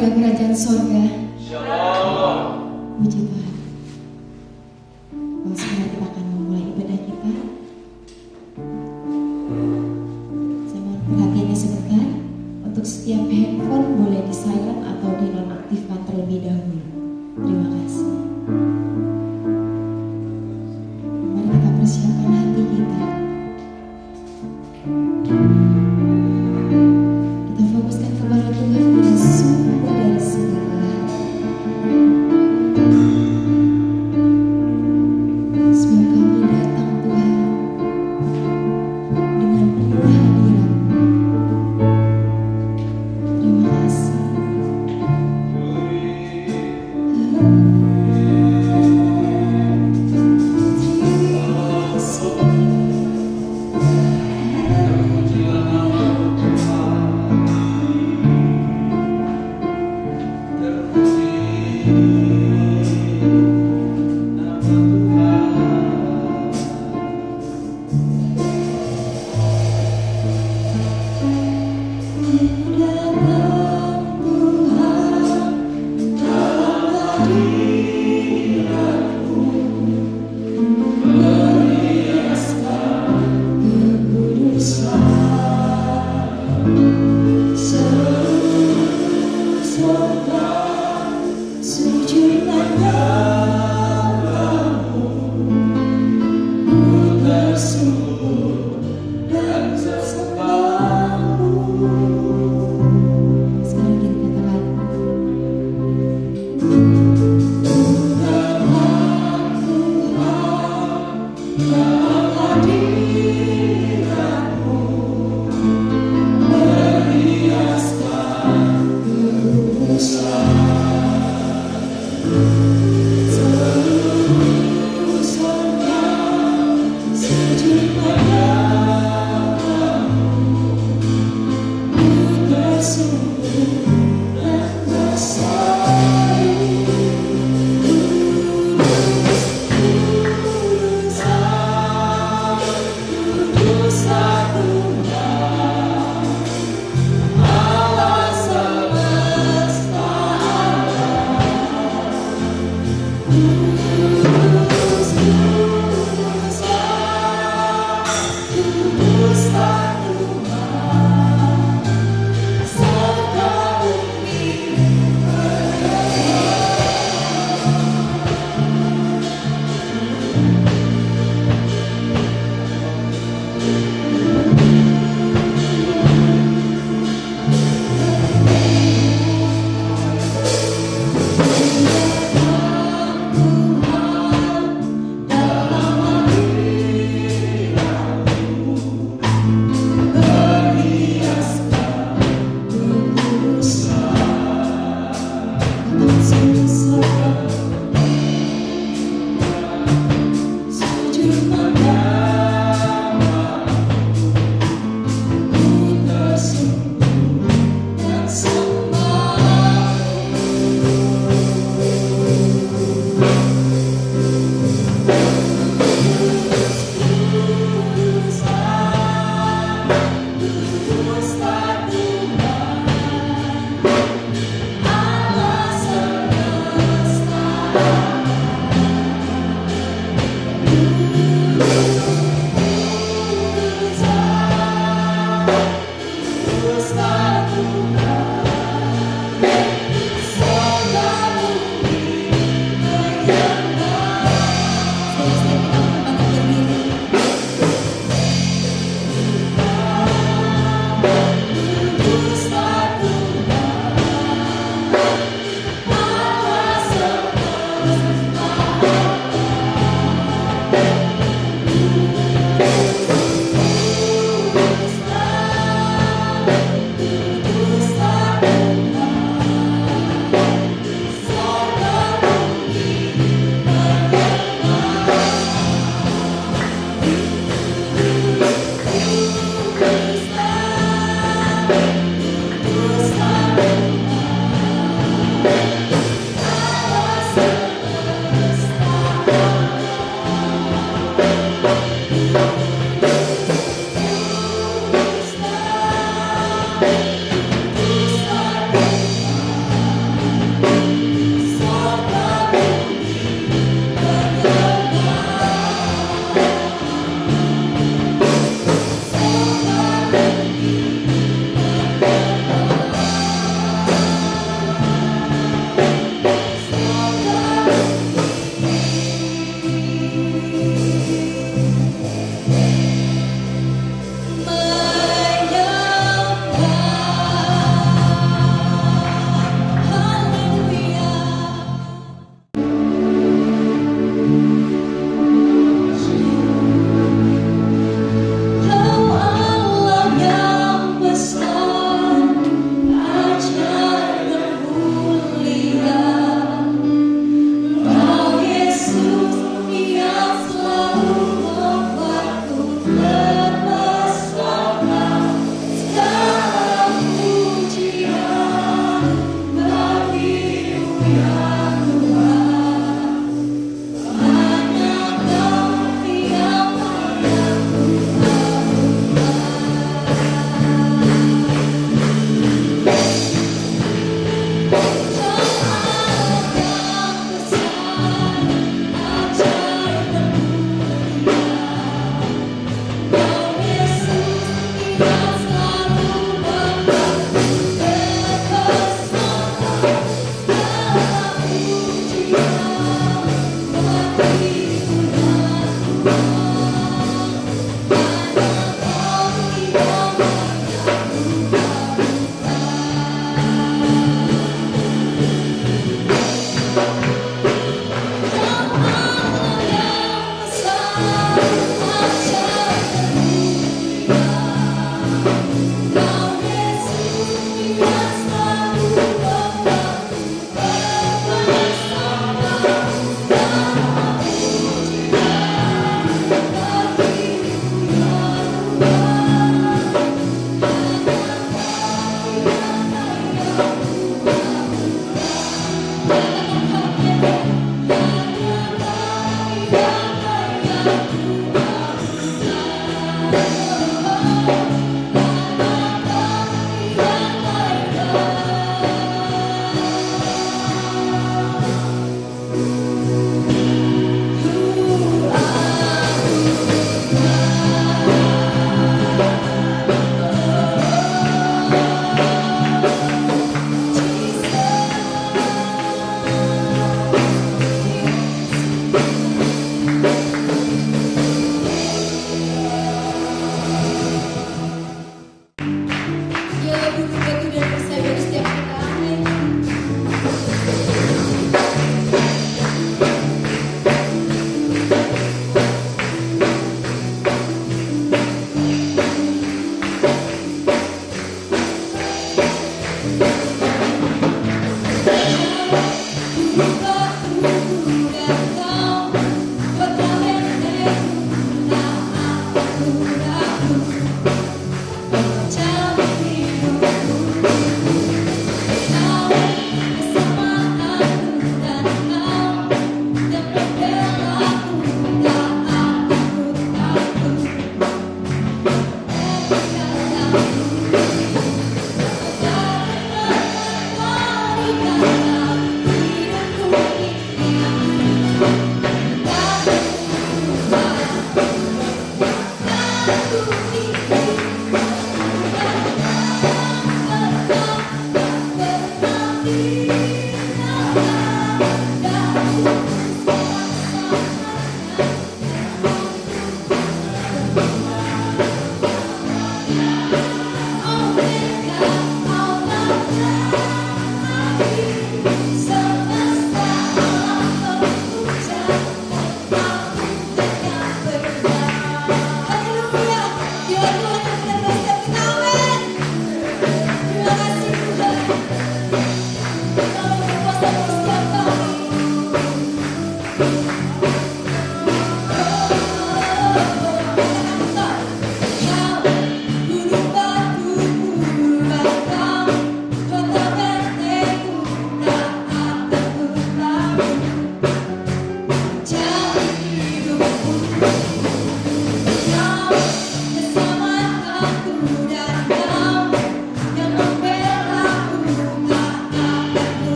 warga kerajaan sorga. Shalom. Puji Tuhan. Sekarang kita akan memulai ibadah kita. Saya mohon perhatiannya sebentar. Untuk setiap handphone boleh di silent atau dinonaktifkan terlebih dahulu. Terima kasih. Mari kita persiapkan hati kita. Kita fokuskan kepada Tuhan yang sumber dari segala hal. Sebab kami datang Tuhan dengan penuh hadirat. Terima kasih.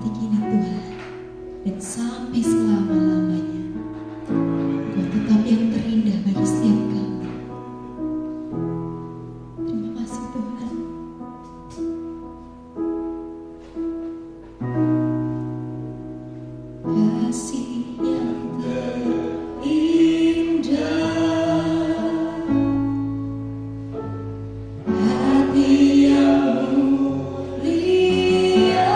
seperti kini Tuhan, dan sampai selama-lamanya Engkau tetap yang terindah bagi setiap kami. Terima kasih Tuhan. Kasih yang terindah, hati yang mulia,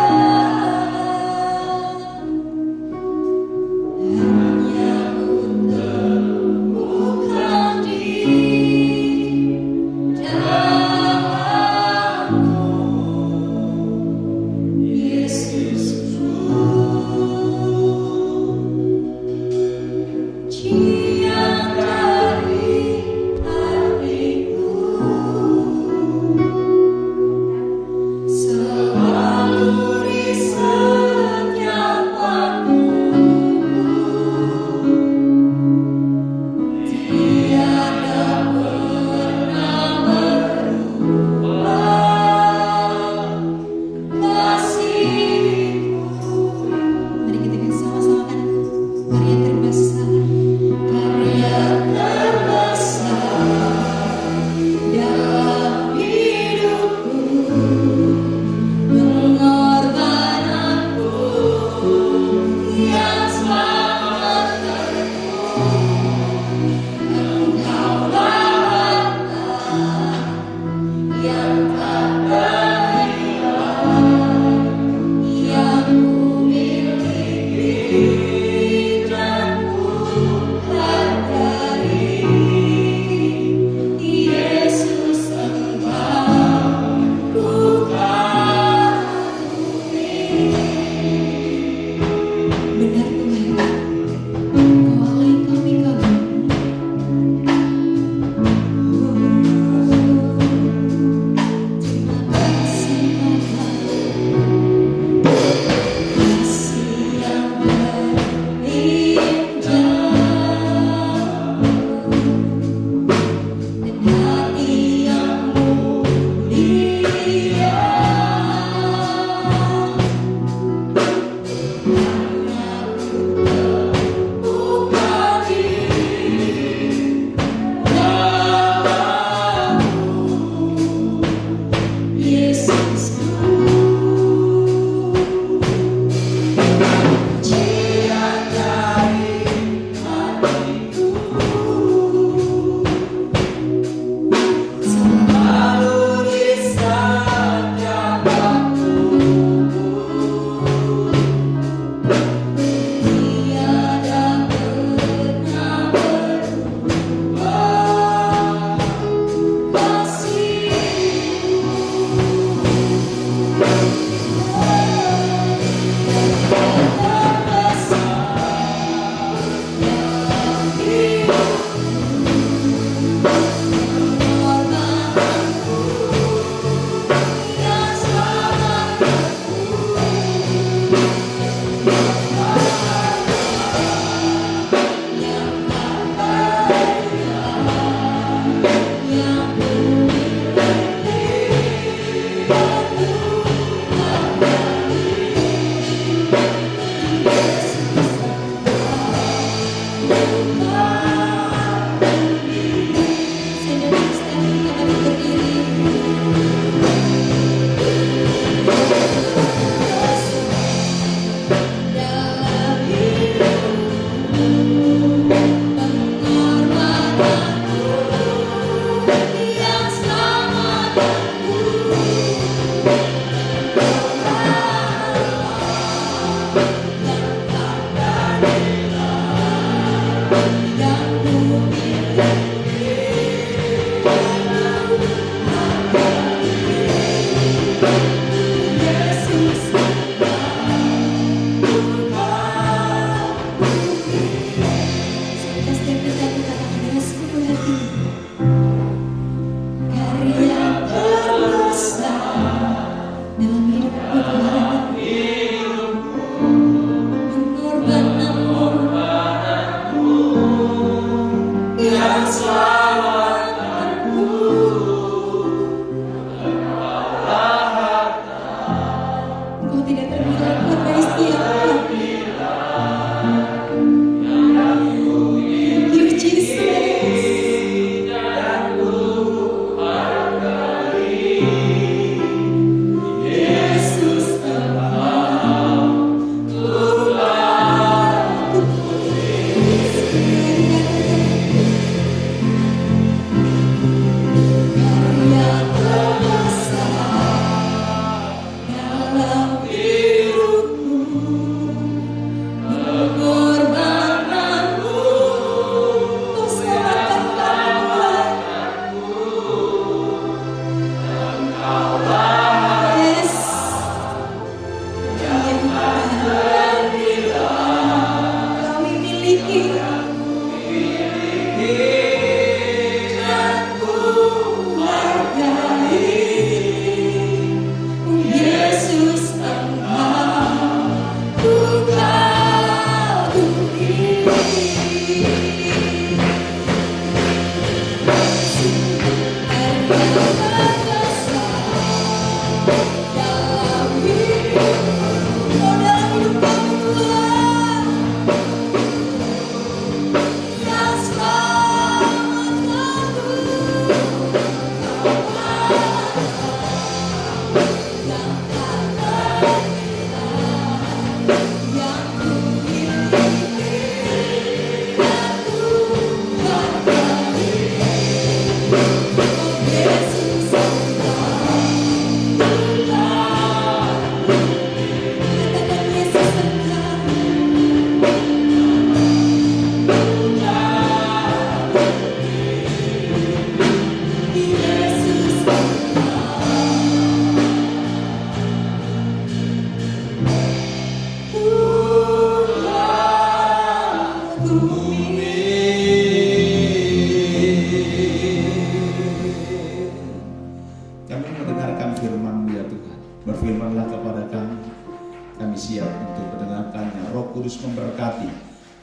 kami siap untuk mendengarkannya. Roh Kudus memberkati,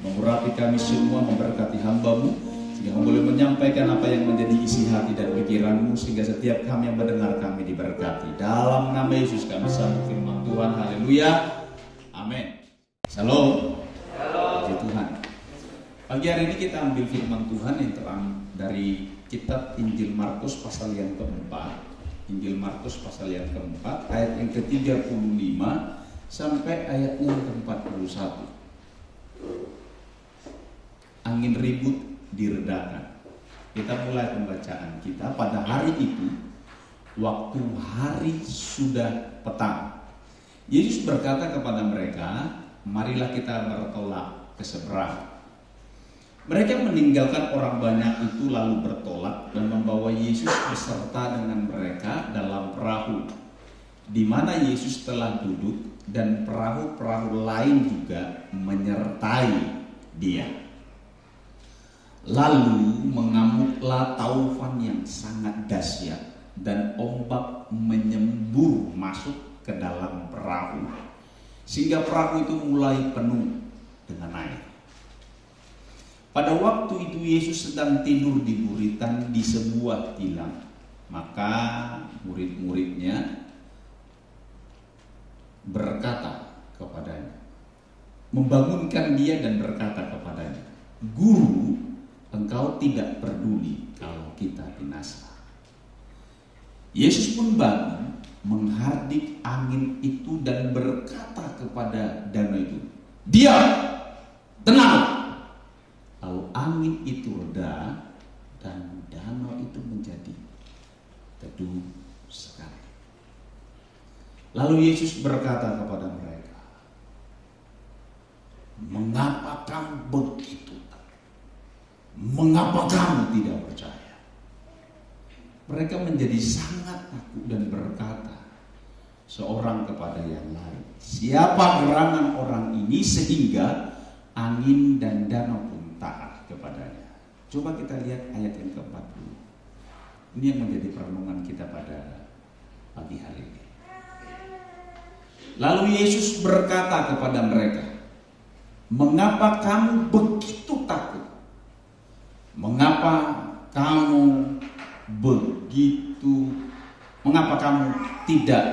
mengurapi kami semua, memberkati hamba-Mu, sehingga Kami boleh menyampaikan apa yang menjadi isi hati dan pikiran-Mu, sehingga setiap kami yang mendengar kami diberkati. Dalam nama Yesus kami sambut firman Tuhan. Haleluya. Amin. Shalom. Puji Tuhan. Pagi hari ini kita ambil firman Tuhan yang terambil dari kitab Injil Markus pasal yang keempat. Injil Markus pasal yang keempat, ayat yang ke-35 sampai ayat yang ke-41. Angin ribut diredakan. Kita mulai pembacaan kita pada hari itu, waktu hari sudah petang. Yesus berkata kepada mereka, marilah kita bertolak ke seberang. Mereka meninggalkan orang banyak itu lalu bertolak dan membawa Yesus beserta dengan mereka dalam perahu, di mana Yesus telah duduk, dan perahu-perahu lain juga menyertai Dia. Lalu mengamuklah taufan yang sangat dahsyat, dan ombak menyembur masuk ke dalam perahu, sehingga perahu itu mulai penuh dengan air. Pada waktu itu Yesus sedang tidur di buritan di sebuah tilam. Maka murid-muridnya berkata kepadanya, membangunkan dia dan berkata kepadanya, Guru, engkau tidak peduli kalau kita binasa. Yesus pun bangun, menghardik angin itu dan berkata kepada danau itu, diam, tenang. Lalu angin itu reda dan danau itu menjadi teduh sekali. Lalu Yesus berkata kepada mereka, mengapa kamu begitu takut? Mengapa kamu tidak percaya? Mereka menjadi sangat takut dan berkata seorang kepada yang lain, siapa gerangan orang ini sehingga angin dan danau pun taat kepadanya. Coba kita lihat ayat yang ke-40. Ini yang menjadi perenungan kita pada pagi hari ini. Lalu Yesus berkata kepada mereka, mengapa kamu begitu takut? Mengapa kamu tidak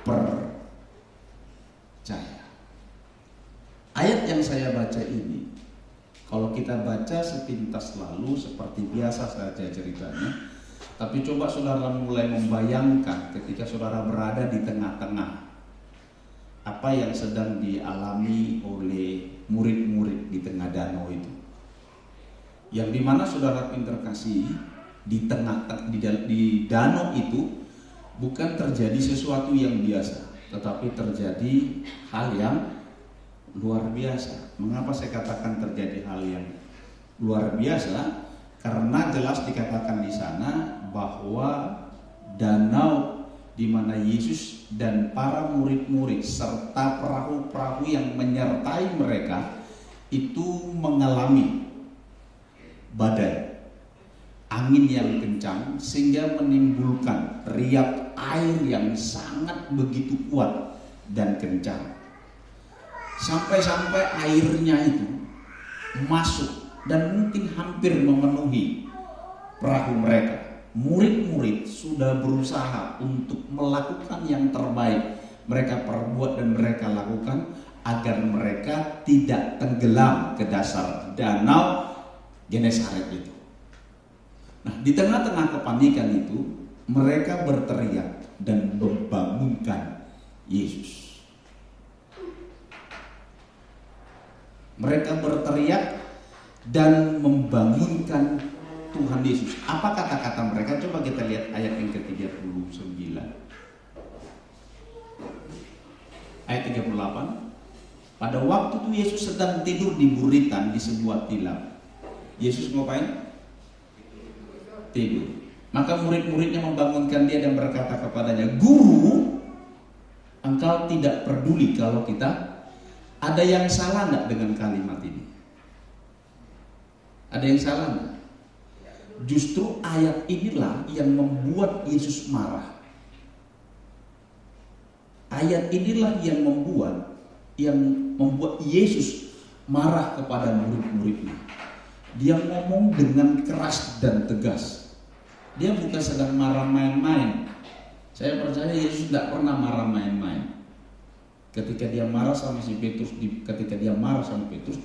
percaya? Ayat yang saya baca ini, kalau kita baca sepintas lalu seperti biasa saja ceritanya, tapi coba saudara mulai membayangkan ketika saudara berada di tengah-tengah apa yang sedang dialami oleh murid-murid di tengah danau itu, yang dimana saudara pinter kasih di danau itu bukan terjadi sesuatu yang biasa, tetapi terjadi hal yang luar biasa. Mengapa saya katakan terjadi hal yang luar biasa? Karena jelas dikatakan di sana bahwa danau di mana Yesus dan para murid-murid serta perahu-perahu yang menyertai mereka itu mengalami badai, angin yang kencang, sehingga menimbulkan riak air yang sangat begitu kuat dan kencang. Sampai-sampai airnya itu masuk dan mungkin hampir memenuhi perahu mereka. Murid-murid sudah berusaha untuk melakukan yang terbaik mereka perbuat dan mereka lakukan agar mereka tidak tenggelam ke dasar danau Genesaret itu. Nah, di tengah-tengah kepanikan itu mereka berteriak dan membangunkan Yesus. Mereka berteriak dan membangunkan Tuhan Yesus. Apa kata-kata mereka? Coba kita lihat ayat yang ke-39. Ayat 38. Pada waktu itu Yesus sedang tidur di buritan di sebuah tilam. Yesus ngapain? Tidur. Maka murid-muridnya membangunkan dia dan berkata kepadanya, Guru, engkau tidak peduli kalau kita. Ada yang salah enggak dengan kalimat ini? Ada yang salah enggak? Justru ayat inilah yang membuat Yesus marah. Ayat inilah yang membuat yang membuat Yesus marah kepada murid-muridnya. Dia ngomong dengan keras dan tegas. Dia bukan sedang marah main-main. Saya percaya Yesus tidak pernah marah main-main. Ketika dia marah sama si Petrus,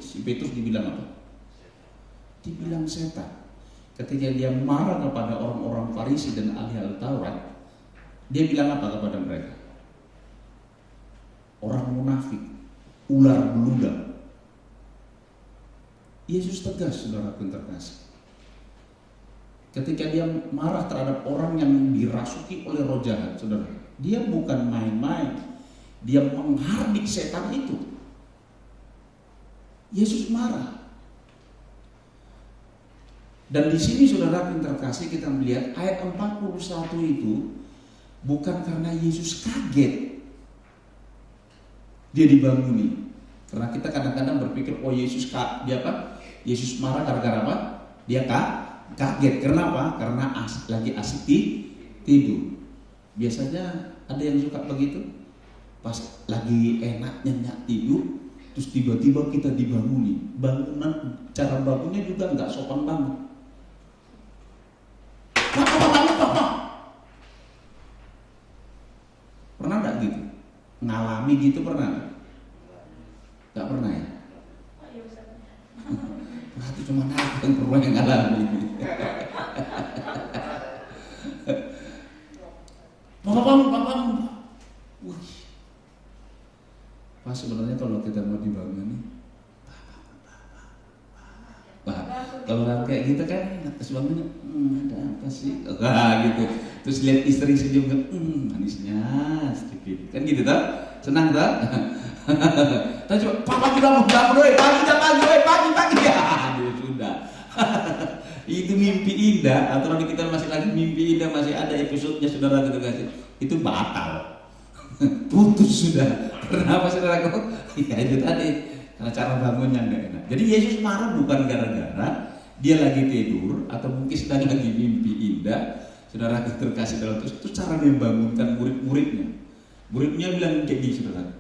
si Petrus dibilang apa? Dibilang setan. Ketika dia marah kepada orang-orang Farisi dan ahli Taurat, dia bilang apa kepada mereka? Orang munafik, ular beludak. Yesus tegas, saudara yang terkasih. Ketika dia marah terhadap orang yang dirasuki oleh roh jahat, saudara, dia bukan main-main. Dia menghardik setan itu. Yesus marah. Dan di sini, saudara yang terkasih, kita melihat ayat 41 itu bukan karena Yesus kaget dia dibanguni. Karena kita kadang-kadang berpikir, oh Yesus dia apa? Yesus marah gara-gara apa? Dia kaget. Kenapa? Karena lagi asik tidur. Biasanya ada yang suka begitu. Pas lagi enak nyenyak tidur, terus tiba-tiba kita dibanguni. Cara bangunnya juga nggak sopan banget. Pernah nggak gitu? Ngalami gitu pernah nggak? Nggak pernah ya? Nah, itu cuma aku yang pernah yang ngalami. Bangun. Wih. Pas sebenarnya kalau kita mau dibangun nih, kalau kayak gitu kan, terus bangunnya, ada apa sih? Gitu. Terus lihat istri senyum kan, manisnya sedikit, kan gitu tak? Senang tak? Tapi coba, pagi ya, sudah. Itu mimpi indah, atau nanti kita masih lagi mimpi indah, masih ada episodenya, saudara gitu kasih. Itu batal, putus sudah. Kenapa saudara kok? Ya itu tadi, karena cara bangunnya nggak enak. Jadi Yesus marah bukan gara-gara dia lagi tidur atau mungkin sedang lagi mimpi indah. Saudara terkasih dalam itu cara membangunkan murid-muridnya. Muridnya bilang kayak gini, saudara.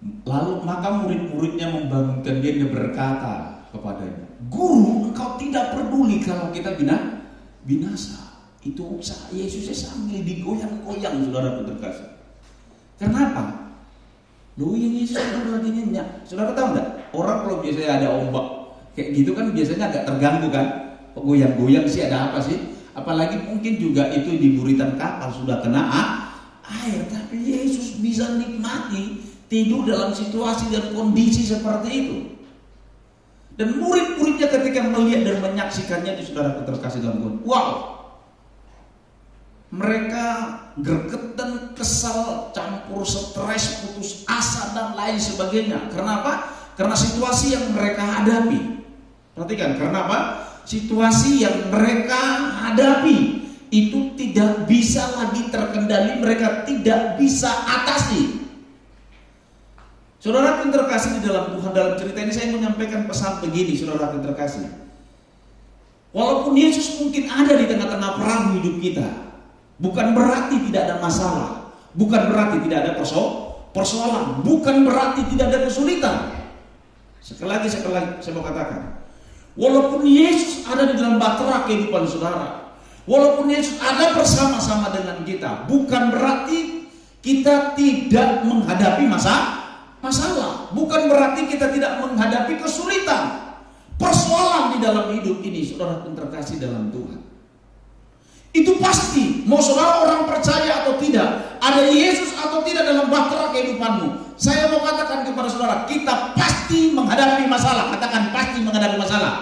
Lalu maka murid-muridnya membangunkan dia berkata kepadanya, Guru, engkau tidak peduli kalau kita binasa. Itu Yesusnya sambil digoyang-goyang, saudara terkasih. Kenapa? Loh, yang Yesus udah lagi nyenyak. Saudara tahu nggak? Orang kalau biasanya ada ombak kayak gitu kan biasanya agak terganggu kan? Goyang-goyang sih, ada apa sih? Apalagi mungkin juga itu di buritan kapal sudah kena air, tapi Yesus bisa nikmati tidur dalam situasi dan kondisi seperti itu. Dan murid-muridnya ketika melihat dan menyaksikannya itu, saudara terkasih dalam Tuhan, wow, mereka gregetan, kesal, campur stres, putus asa dan lain sebagainya. Kenapa? Karena situasi yang mereka hadapi. Perhatikan, kenapa? Situasi yang mereka hadapi itu tidak bisa lagi terkendali, mereka tidak bisa atasi. Saudara yang terkasih di dalam Tuhan, dalam cerita ini saya menyampaikan pesan begini, saudara yang terkasih. Walaupun Yesus mungkin ada di tengah-tengah perang hidup kita, bukan berarti tidak ada masalah, bukan berarti tidak ada persoalan, bukan berarti tidak ada kesulitan. Sekali lagi saya mau katakan, walaupun Yesus ada di dalam bahtera kehidupan saudara, walaupun Yesus ada bersama-sama dengan kita, bukan berarti kita tidak menghadapi masalah, bukan berarti kita tidak menghadapi kesulitan, persoalan di dalam hidup ini, saudara yang terkasih dalam Tuhan. Itu pasti, mau saudara orang percaya atau tidak, ada Yesus atau tidak dalam bahtera kehidupanmu, saya mau katakan kepada saudara, kita pasti menghadapi masalah. Katakan, pasti menghadapi masalah.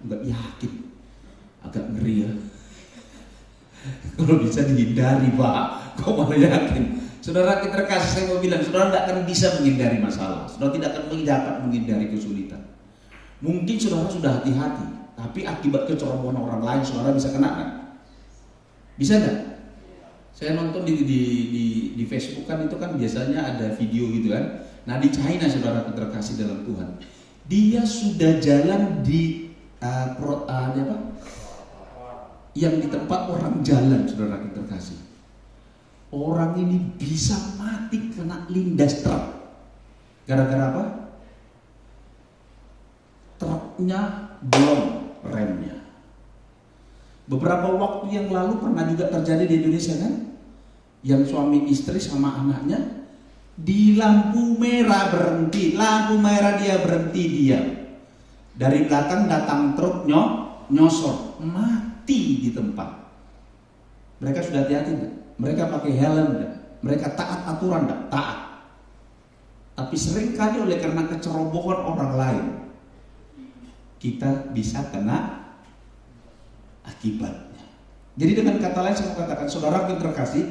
Enggak yakin, agak ngeri ya. Kalau bisa dihindari, Pak, kok malah yakin? Saudara terkasih, saya mau bilang, saudara tidak akan bisa menghindari masalah, saudara tidak akan dapat menghindari kesulitan. Mungkin saudara sudah hati-hati, tapi akibat kecerobohan orang lain saudara bisa kena kan? Bisa nggak? Saya nonton di Facebook kan, itu kan biasanya ada video gitu kan. Nah di China, saudara terkasih dalam Tuhan, dia sudah jalan di yang di tempat orang jalan, saudara terkasih. Orang ini bisa mati kena lindas truk. Gara-gara apa? Truknya belum remnya. Beberapa waktu yang lalu pernah juga terjadi di Indonesia kan? Yang suami istri sama anaknya di lampu merah berhenti. Lampu merah dia berhenti diam. Dari belakang datang truk nyosor, mati di tempat. Mereka sudah hati-hati enggak? Mereka pakai helm enggak? Mereka taat aturan enggak? Taat. Tapi seringkali oleh karena kecerobohan orang lain, kita bisa kena akibatnya. Jadi dengan kata lain saya mau katakan, saudara yang terkasih,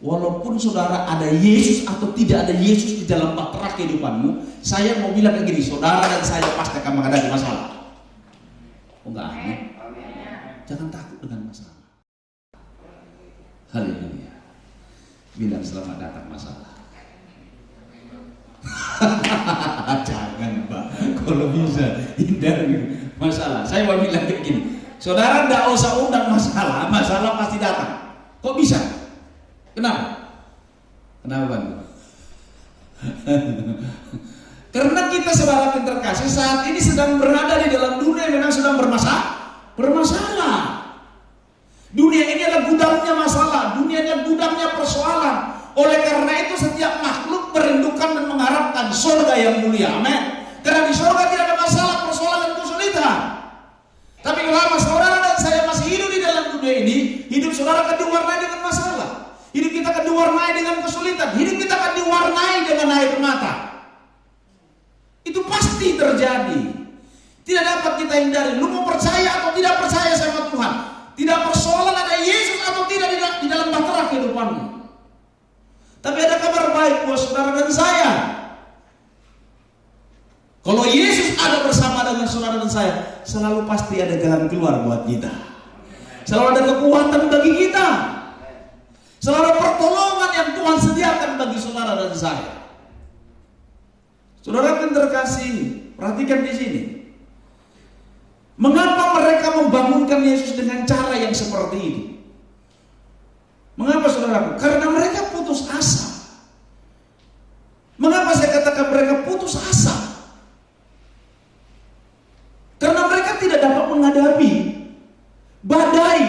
walaupun saudara ada Yesus atau tidak ada Yesus di dalam bahtera kehidupanmu, saya mau bilang kayak gini, saudara dan saya pasti akan menghadapi masalah. Oh enggak aneh? Jangan takut dengan masalah. Haleluya. Bilang selamat datang masalah. Jangan Pak, kalau bisa hindari masalah. Saya mau bilang kayak gini, saudara tidak usah undang masalah, masalah pasti datang. Kok bisa? Kenapa? Kenapa Bang? Karena kita saudara yang terkasih saat ini sedang berada di dalam dunia yang memang sedang bermasalah. Dunia ini adalah gudangnya masalah, dunianya gudangnya persoalan. Oleh karena itu setiap makhluk merindukan dan mengharapkan surga yang mulia. Amin. Karena di surga tidak ada masalah, persoalan dan kesulitan. Tapi selama saudara dan saya masih hidup di dalam dunia ini, hidup saudara akan diwarnai dengan masalah. Hidup kita akan diwarnai dengan kesulitan. Hidup kita akan diwarnai dengan air mata. Itu pasti terjadi. Tidak dapat kita hindari. Lu mau percaya atau tidak percaya sama Tuhan, tidak persoalan ada Yesus atau tidak di dalam bahtera kehidupanmu. Tapi ada kabar baik buat saudara dan saya. Kalau Yesus ada bersama dengan saudara dan saya, selalu pasti ada jalan keluar buat kita. Selalu ada kekuatan bagi kita. Selalu ada pertolongan yang Tuhan sediakan bagi saudara dan saya. Saudara yang terkasih, perhatikan di sini. Mengapa mereka membangunkan Yesus dengan cara yang seperti itu? Mengapa saudaraku? Karena mereka putus asa. Mengapa saya katakan mereka putus asa? Karena mereka tidak dapat menghadapi badai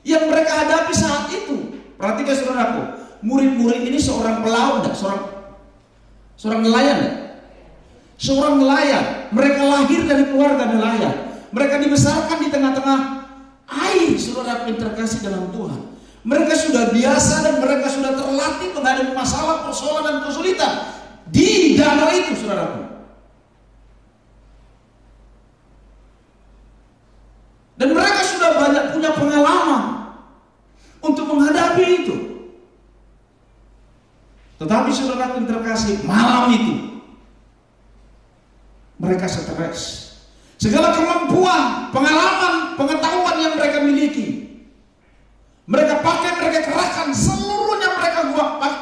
yang mereka hadapi saat itu. Perhatikan saudaraku, murid-murid ini seorang pelaut, seorang nelayan. Seorang nelayan, mereka lahir dari keluarga nelayan. Mereka dibesarkan di tengah-tengah air, saudara yang terkasih dalam Tuhan. Mereka sudah biasa dan mereka sudah terlatih menghadapi masalah, persoalan dan kesulitan di danau itu, saudaraku. Dan mereka sudah banyak punya pengalaman untuk menghadapi itu. Tetapi saudaraku yang terkasih, malam itu mereka stres. Segala kemampuan, pengalaman, pengetahuan yang mereka miliki, mereka pakai, mereka kerahkan, seluruhnya mereka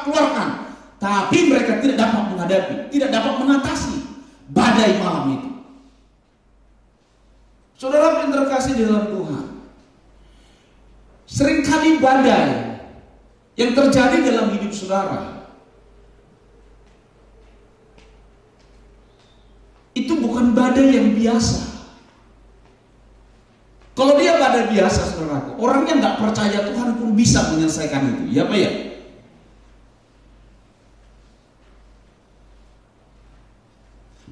keluarkan. Tapi mereka tidak dapat menghadapi, tidak dapat mengatasi badai malam itu. Saudara yang terkasih di dalam Tuhan, seringkali badai yang terjadi dalam hidup saudara itu bukan badai yang biasa. Kalau dia badai biasa, saudaraku, orangnya nggak percaya Tuhan pun bisa menyelesaikan itu. Ya apa ya?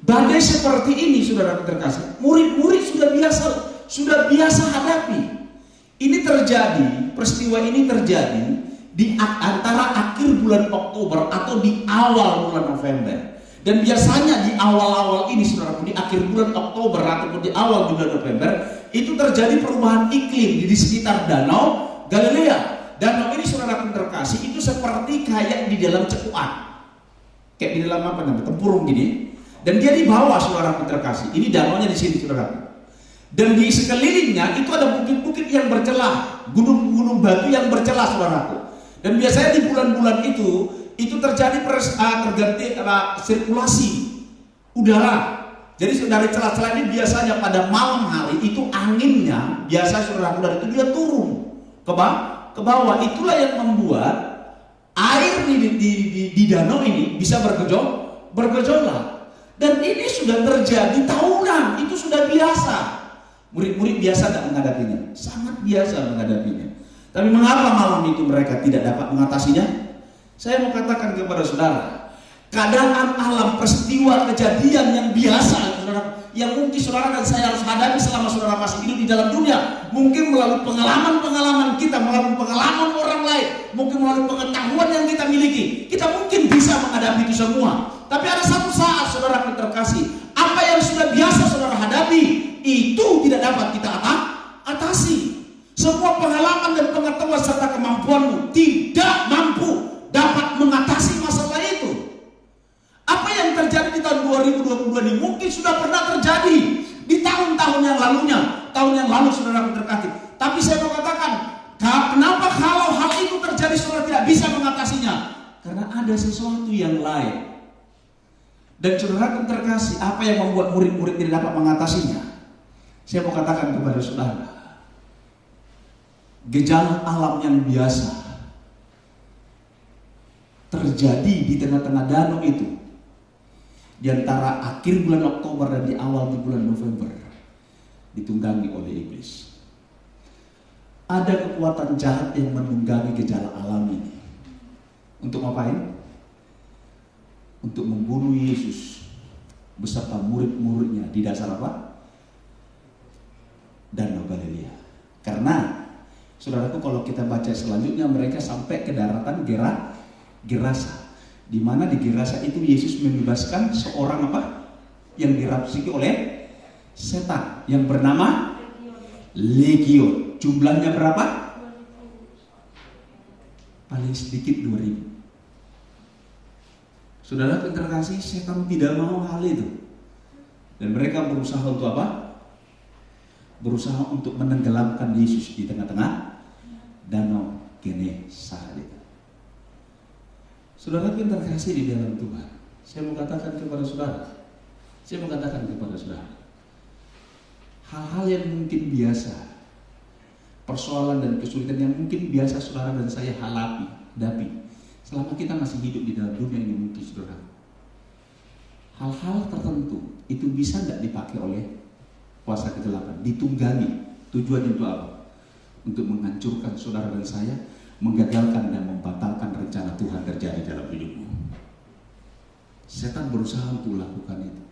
Badai seperti ini, saudara terkasih, murid-murid sudah biasa hadapi. Ini terjadi, peristiwa ini terjadi di antara akhir bulan Oktober atau di awal bulan November. Dan biasanya di awal-awal ini, saudaraku, di akhir bulan Oktober ataupun di awal bulan November, itu terjadi perubahan iklim di sekitar Danau Galilea. Danau ini, saudaraku terkasih, itu seperti kayak di dalam cekuan, kayak di dalam apa namanya, tempurung gini. Dan dia di bawah, saudaraku terkasih. Ini danaunya di sini, saudaraku. Dan di sekelilingnya itu ada bukit-bukit yang bercelah, gunung-gunung batu yang bercelah, saudaraku. Dan biasanya di bulan-bulan itu terjadi terganti sirkulasi udara. Jadi dari celah-celah ini biasanya pada malam hari itu anginnya biasa saudara dari itu dia turun ke bawah. Itulah yang membuat air di danau ini bisa bergejolak. Dan ini sudah terjadi tahunan, itu sudah biasa. Murid-murid biasa tidak menghadapinya, sangat biasa menghadapinya. Tapi mengapa malam itu mereka tidak dapat mengatasinya? Saya mau katakan kepada saudara, keadaan alam, peristiwa, kejadian yang biasa, saudara, yang mungkin saudara dan saya harus hadapi selama saudara masih hidup di dalam dunia, mungkin melalui pengalaman-pengalaman kita, melalui pengalaman orang lain, mungkin melalui pengetahuan yang kita miliki, kita mungkin bisa menghadapi itu semua. Tapi ada satu saat, saudara terkasih, apa yang sudah biasa saudara hadapi, itu tidak dapat kita atasi. Semua pengalaman dan pengetahuan serta kemampuanmu tidak mampu dapat mengatasi masalah itu. Apa yang terjadi di tahun 2022 ini mungkin sudah pernah terjadi di tahun-tahun yang lalunya, tahun yang lalu saudara terkasih. Tapi saya mau katakan, kenapa kalau hal itu terjadi saudara tidak bisa mengatasinya? Karena ada sesuatu yang lain. Dan saudara terkasih, apa yang membuat murid-murid tidak dapat mengatasinya? Saya mau katakan kepada saudara, gejala alam yang biasa terjadi di tengah-tengah danau itu, di antara akhir bulan Oktober dan di awal di bulan November, ditunggangi oleh iblis. Ada kekuatan jahat yang menunggangi gejala alam ini. Untuk ngapain? Untuk membunuh Yesus beserta murid-muridnya di dasar apa? Danau Galilea. Karena saudaraku, kalau kita baca selanjutnya, mereka sampai ke daratan Gerasa, di mana di Gerasa itu Yesus membebaskan seorang apa? Yang dirasuki oleh setan yang bernama Legion. Jumlahnya berapa? Paling sedikit 2000. Saudara terkasih, setan tidak mau hal itu. Dan mereka berusaha untuk apa? Berusaha untuk menenggelamkan Yesus di tengah-tengah danau Genesaret. Saudara yang terkasih di dalam Tuhan, saya mau katakan kepada saudara, hal-hal yang mungkin biasa, persoalan dan kesulitan yang mungkin biasa saudara dan saya hadapi selama kita masih hidup di dalam dunia ini, mungkin saudara, hal-hal tertentu itu bisa tidak dipakai oleh kuasa kegelapan, ditunggangi. Tujuannya itu apa? Untuk menghancurkan saudara dan saya, menggagalkan dan membatalkan rencana Tuhan terjadi dalam hidupmu. Setan berusaha untuk melakukan itu.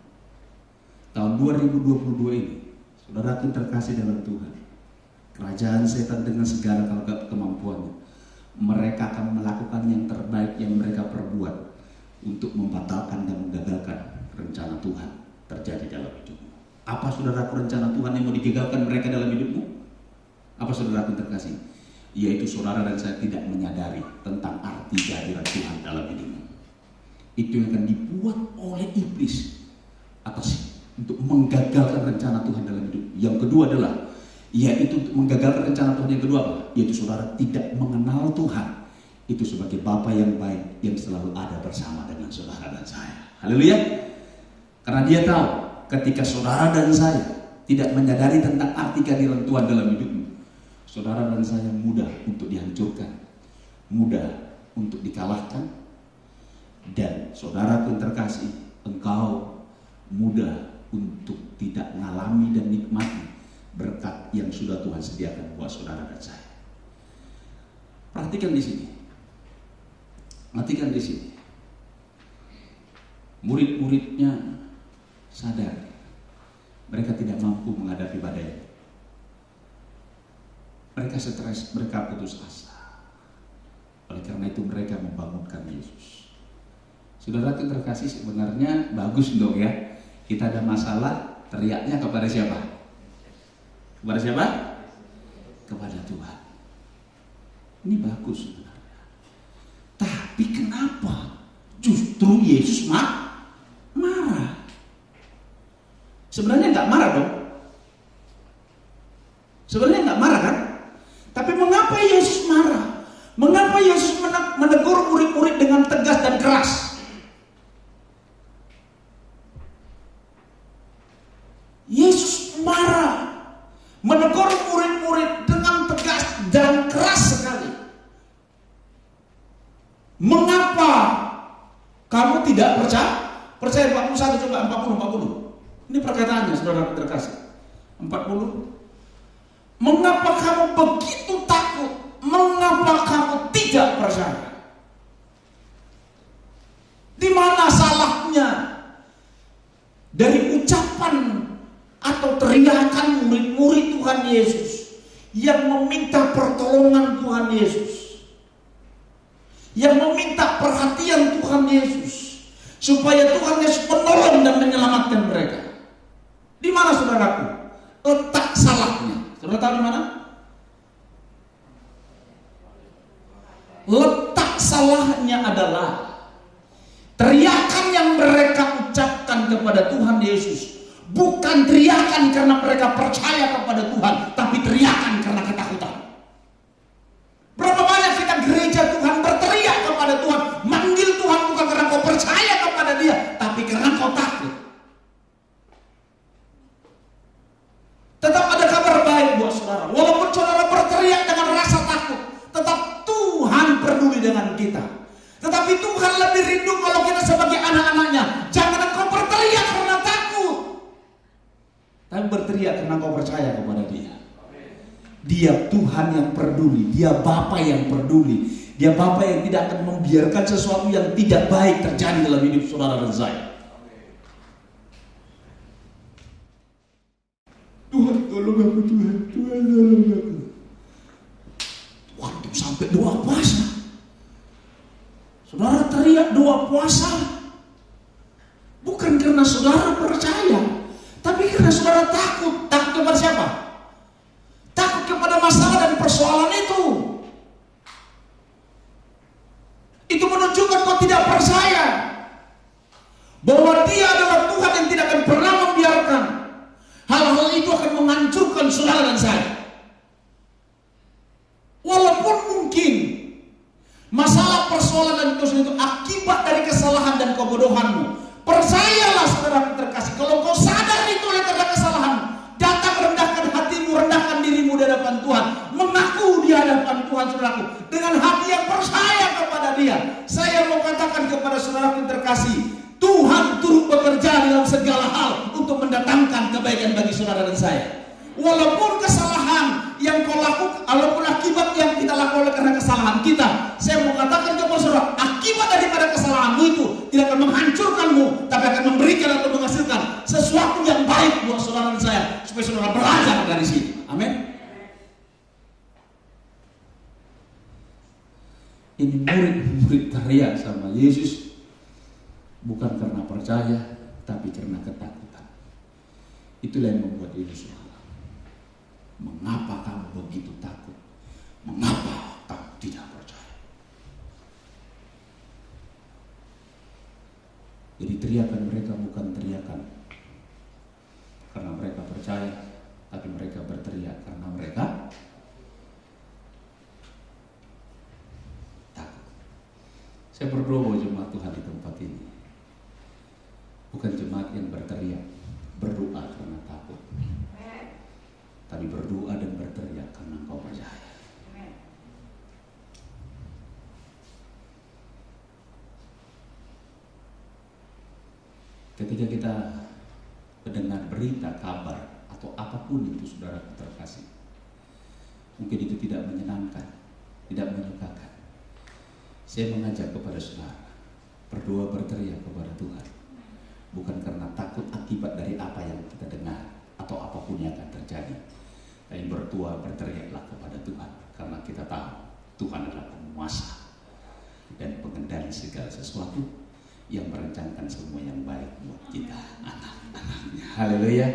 Tahun 2022 ini, saudara terkasih dalam Tuhan, kerajaan setan dengan segala kemampuannya, mereka akan melakukan yang terbaik yang mereka perbuat untuk membatalkan dan menggagalkan rencana Tuhan terjadi dalam hidupmu. Apa saudara rencana Tuhan yang mau digagalkan mereka dalam hidupmu? Apa saudara terkasih? Yaitu saudara dan saya tidak menyadari tentang arti kehadiran Tuhan dalam hidupmu. Itu yang akan dibuat oleh iblis untuk menggagalkan rencana Tuhan dalam hidup. Yang kedua adalah, yaitu untuk menggagalkan rencana Tuhan yang kedua apa? Yaitu saudara tidak mengenal Tuhan itu sebagai Bapa yang baik yang selalu ada bersama dengan saudara dan saya. Haleluya. Karena dia tahu ketika saudara dan saya tidak menyadari tentang arti kehadiran Tuhan dalam hidupmu, saudara dan saya mudah untuk dihancurkan, mudah untuk dikalahkan, dan saudara pun terkasih, engkau mudah untuk tidak mengalami dan nikmati berkat yang sudah Tuhan sediakan buat saudara dan saya. Perhatikan di sini. Perhatikan di sini. Murid-muridnya sadar mereka tidak mampu menghadapi badai. Mereka stres, mereka putus asa. Oleh karena itu mereka membangunkan Yesus. Saudara terkasih, sebenarnya bagus dong ya. Kita ada masalah, teriaknya kepada siapa? Kepada siapa? Kepada Tuhan. Ini bagus sebenarnya. Tapi kenapa justru Yesus marah? Sebenarnya nggak marah dong. Sebenarnya nggak marah kan? Tapi mengapa Yesus marah? Mengapa Yesus menegur murid-murid dengan tegas dan keras? Yesus marah, menegur murid-murid dengan tegas dan keras sekali. tidak percaya 41, coba 40. Ini perkataannya saudara terkasih. 40. Mengapa kamu begitu takut? Mengapa kamu tidak percaya? Di mana salahnya dari ucapan atau teriakan murid-murid Tuhan Yesus yang meminta pertolongan Tuhan Yesus, yang meminta perhatian Tuhan Yesus, supaya Tuhan Yesus menolong dan menyelamatkan mereka? Di mana saudaraku letak salahnya? Saudara tahu di mana? Letak salahnya adalah teriakan yang mereka ucapkan kepada Tuhan Yesus bukan teriakan karena mereka percaya kepada Tuhan, tapi teriakan karena ketakutan. Berapa banyak kita gereja Tuhan berteriak kepada Tuhan, manggil Tuhan bukan karena kau percaya kepada Dia, tapi karena kau takut. Tetap ada kabar baik buat saudara. Walaupun saudara berteriak dengan rasa takut, tetap Tuhan peduli dengan kita. Tetapi Tuhan lebih rindu kalau kita sebagai anak-anaknya, jangan engkau berteriak karena takut, tapi berteriak karena kau percaya kepada Dia. Dia Tuhan yang peduli, Dia Bapa yang peduli, Dia Bapa yang tidak akan membiarkan sesuatu yang tidak baik terjadi dalam hidup saudara dan saya. Tuhan tolong aku, Tuhan tolong aku. Waktu sampai doa puasa, saudara teriak doa puasa bukan karena saudara percaya, tapi karena saudara takut. Takut kepada siapa? Takut kepada masalah dan persoalan itu. Itu menunjukkan kau tidak percaya bahwa Dia adalah Tuhan yang tidak akan pernah membiarkan hal-hal itu akan menghancurkan saudara dan saya. Walaupun mungkin masalah persoalan dan kesulitan itu akibat dari kesalahan dan kebodohanmu, percayalah saudara terkasih, kalau kau sadar itu oleh karena kesalahanmu, datang rendahkan hatimu, rendahkan dirimu di hadapan Tuhan, mengaku di hadapan Tuhan saudaraku, dengan hati yang percaya kepada Dia. Saya mau katakan kepada saudaraku terkasih, Tuhan turut bekerja dalam segala hal untuk mendatangkan kebaikan bagi saudara dan saya. Walaupun kesalahan yang kau lakukan, walaupun akibat yang kita lakukan karena kesalahan kita, saya mau katakan kepada saudara, akibat daripada kesalahanmu itu tidak akan menghancurkanmu, tapi akan memberikan atau menghasilkan sesuatu yang baik buat saudara dan saya, supaya saudara belajar dari situ. Amin. Ini murid-murid teriak sama Yesus bukan karena percaya, tapi karena ketakutan. Itulah yang membuat Yesus marah. Mengapa kamu begitu takut? Mengapa kamu tidak percaya? Jadi teriakan mereka bukan teriakan karena mereka percaya, tapi mereka berteriak karena mereka takut. Saya berdoa jemaat Tuhan di tempat ini, bukan jemaat yang berteriak, berdoa karena takut, tapi berdoa dan berteriak karena engkau percaya. Ketika kita mendengar berita, kabar, atau apapun itu saudara terkasih, mungkin itu tidak menyenangkan, tidak menyukakan. Saya mengajak kepada saudara, berdoa berteriak kepada Tuhan, bukan karena takut akibat dari apa yang kita dengar atau apapun yang akan terjadi, tapi berdoa berteriaklah kepada Tuhan, karena kita tahu Tuhan adalah penguasa dan pengendali segala sesuatu yang merencanakan semua yang baik buat kita, anak-anaknya. Haleluya.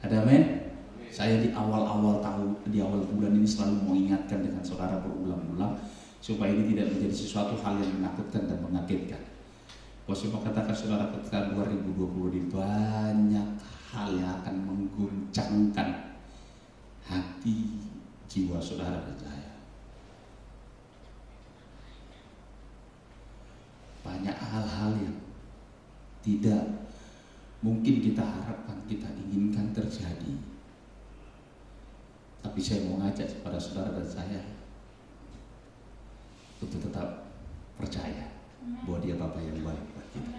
Ada amin. Saya di awal-awal tahun, di awal bulan ini selalu mengingatkan dengan saudara berulang-ulang supaya ini tidak menjadi sesuatu hal yang menakutkan dan mengagetkan. Saya mau katakan saudara, ketika 2020 ini banyak hal yang akan mengguncangkan hati jiwa saudara dan saya. Banyak hal-hal yang tidak mungkin kita harapkan, kita inginkan terjadi. Tapi saya mau ngajak kepada saudara dan saya untuk tetap percaya bahwa Dia Bapa yang baik buat kita.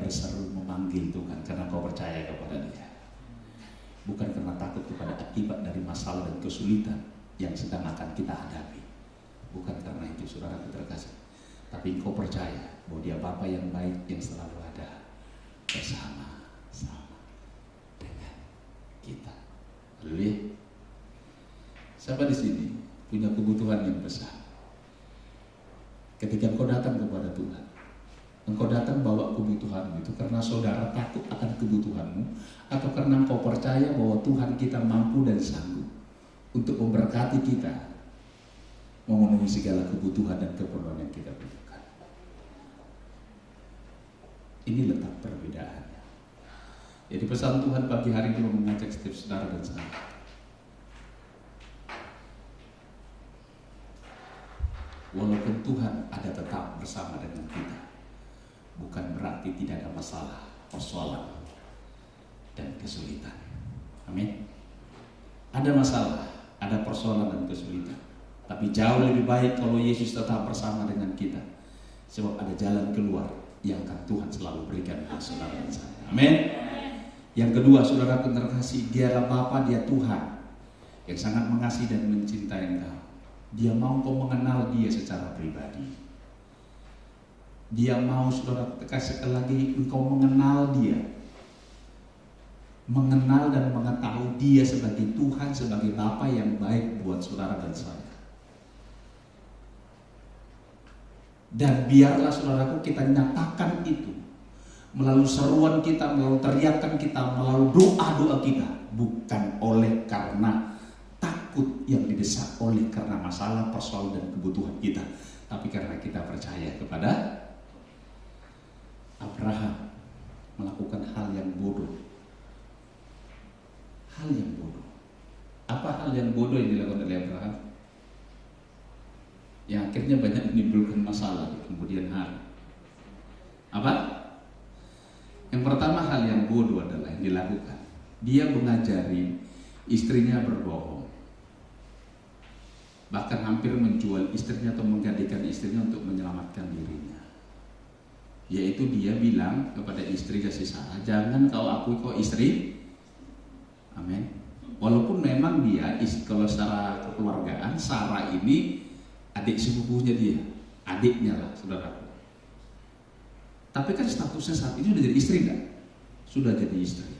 berseru memanggil Tuhan karena kau percaya kepada Dia. Bukan karena takut kepada akibat dari masalah dan kesulitan yang sedang akan kita hadapi. Bukan karena itu, saudara terkasih. Tapi kau percaya bahwa Dia Bapa yang baik yang selalu ada bersama-sama dengan kita. Haleluya. Siapa di sini punya kebutuhan yang besar? Ketika engkau datang kepada Tuhan, engkau datang bawa kebutuhanmu itu karena saudara takut akan kebutuhanmu, atau karena engkau percaya bahwa Tuhan kita mampu dan sanggup untuk memberkati kita, memenuhi segala kebutuhan dan keperluan yang kita butuhkan. Ini letak perbedaannya. Jadi pesan Tuhan pagi hari ini mengajak setiap saudara dan saya, walaupun Tuhan ada tetap bersama dengan kita, bukan berarti tidak ada masalah, persoalan, dan kesulitan. Amin. Ada masalah, ada persoalan dan kesulitan. Tapi jauh lebih baik kalau Yesus tetap bersama dengan kita. Sebab ada jalan keluar yang akan Tuhan selalu berikan kepada saudara dan saya. Amin. Yang kedua, saudara terkasih, Dialah Bapa, Dia Tuhan yang sangat mengasihi dan mencintai engkau. Dia mau kau mengenal Dia secara pribadi. Dia mau, saudara kasih sekali lagi, engkau mengenal Dia, mengenal dan mengetahui Dia sebagai Tuhan, sebagai Bapa yang baik buat saudara dan saya. Dan biarlah saudaraku kita nyatakan itu melalui seruan kita, melalui teriakan kita, melalui doa-doa kita, bukan oleh karena takut yang didesak oleh karena masalah, persoalan dan kebutuhan kita, tapi karena kita percaya kepada Abraham melakukan hal yang bodoh. Hal yang bodoh. Apa hal yang bodoh yang dilakukan oleh Abraham? Yang akhirnya banyak menimbulkan masalah di kemudian hari. Apa? Yang pertama, hal yang bodoh adalah yang dilakukan. Dia mengajari istrinya berbohong. Bahkan hampir menjual istrinya atau menggantikan istrinya untuk menyelamatkan dirinya. Yaitu dia bilang kepada istri kasih Sarah, jangan kau akui kau istri. Amin. Walaupun memang dia, kalau secara kekeluargaan, Sarah ini adik sepupunya dia, adiknya lah, saudaraku. Tapi kan statusnya saat ini sudah jadi istri enggak? Sudah jadi istri.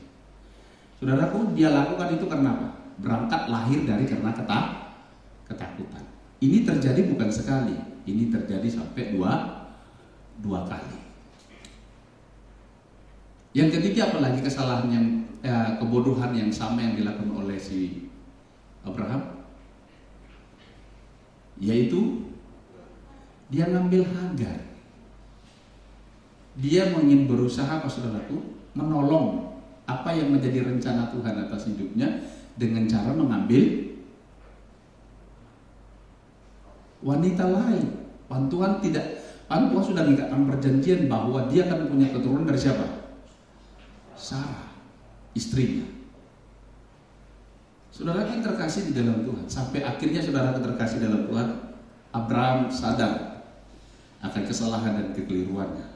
Saudaraku, dia lakukan itu karena apa? Berangkat lahir dari karena ketakutan. Ini terjadi bukan sekali, ini terjadi sampai dua kali. Yang ketiga, apalagi kesalahan yang kebodohan yang sama yang dilakukan oleh si Abraham, yaitu dia ngambil Hagar. Dia ingin berusaha, apa saudaraku, menolong apa yang menjadi rencana Tuhan atas hidupnya dengan cara mengambil wanita lain. Tuhan sudah mengikatkan perjanjian bahwa dia akan punya keturunan dari siapa? Sarah, istrinya. Saudara yang terkasih di dalam Tuhan, sampai akhirnya saudara terkasih dalam Tuhan, Abraham sadar akan kesalahan dan kekeliruannya.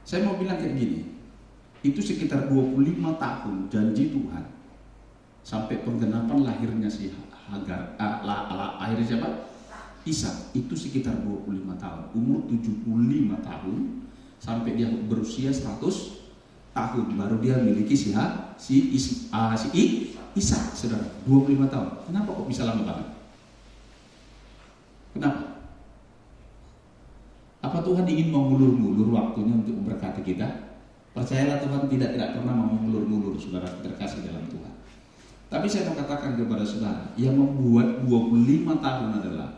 Saya mau bilang kayak gini, itu sekitar 25 tahun janji Tuhan sampai penggenapan lahirnya si Hagar, akhirnya siapa? Ishak, itu sekitar 25 tahun. Umur 75 tahun sampai dia berusia 100 tahun baru dia miliki si Ishak, saudara. 25 tahun. Kenapa kok bisa lama banget? Kenapa? Apa Tuhan ingin mengulur-ngulur waktunya untuk memberkati kita? Percayalah Tuhan tidak pernah mengulur-ngulur, saudara terkasih dalam Tuhan. Tapi saya mau katakan kepada saudara, yang membuat 25 tahun adalah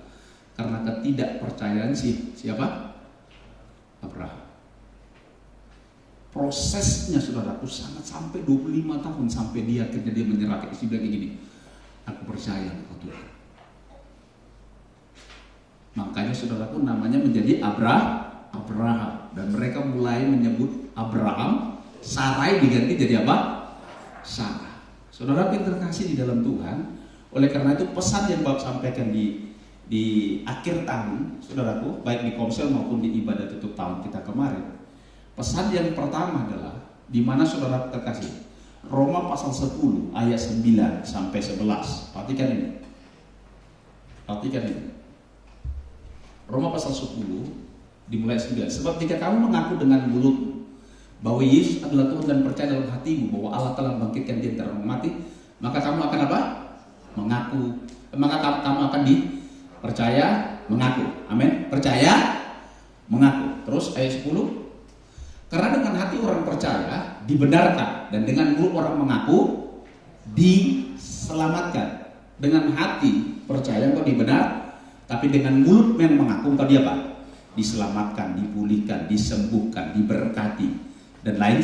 karena ketidakpercayaan siapa? Abraham. Prosesnya saudaraku sangat sampai 25 tahun sampai dia akhirnya dia menyerahkan istri kayak gini. Aku percaya kepada Tuhan. Makanya saudaraku namanya menjadi Abraham, dan mereka mulai menyebut Abraham, Sarai diganti jadi apa? Sarah. Saudara yang terkasih di dalam Tuhan, oleh karena itu pesan yang Bapak sampaikan di akhir tahun, saudaraku, baik di komsel maupun di ibadah tutup tahun kita kemarin, Pesan yang pertama adalah di mana saudara terkasih. Roma pasal 10 ayat 9 sampai 11. Perhatikan ini. Perhatikan ini. Roma pasal 10 dimulai 9. Sebab jika kamu mengaku dengan mulutmu bahwa Yesus adalah Tuhan dan percaya dalam hatimu bahwa Allah telah membangkitkan Dia dari orang mati, maka kamu akan apa? Mengaku. Maka kamu akan dipercaya mengaku. Amin. Percaya mengaku. Terus ayat 10. Karena dengan hati orang percaya dibenarkan dan dengan mulut orang mengaku diselamatkan. Dengan hati percaya engkau dibenar, tapi dengan mulut yang mengaku engkau dia apa? Diselamatkan, dipulihkan, disembuhkan, diberkati dan lain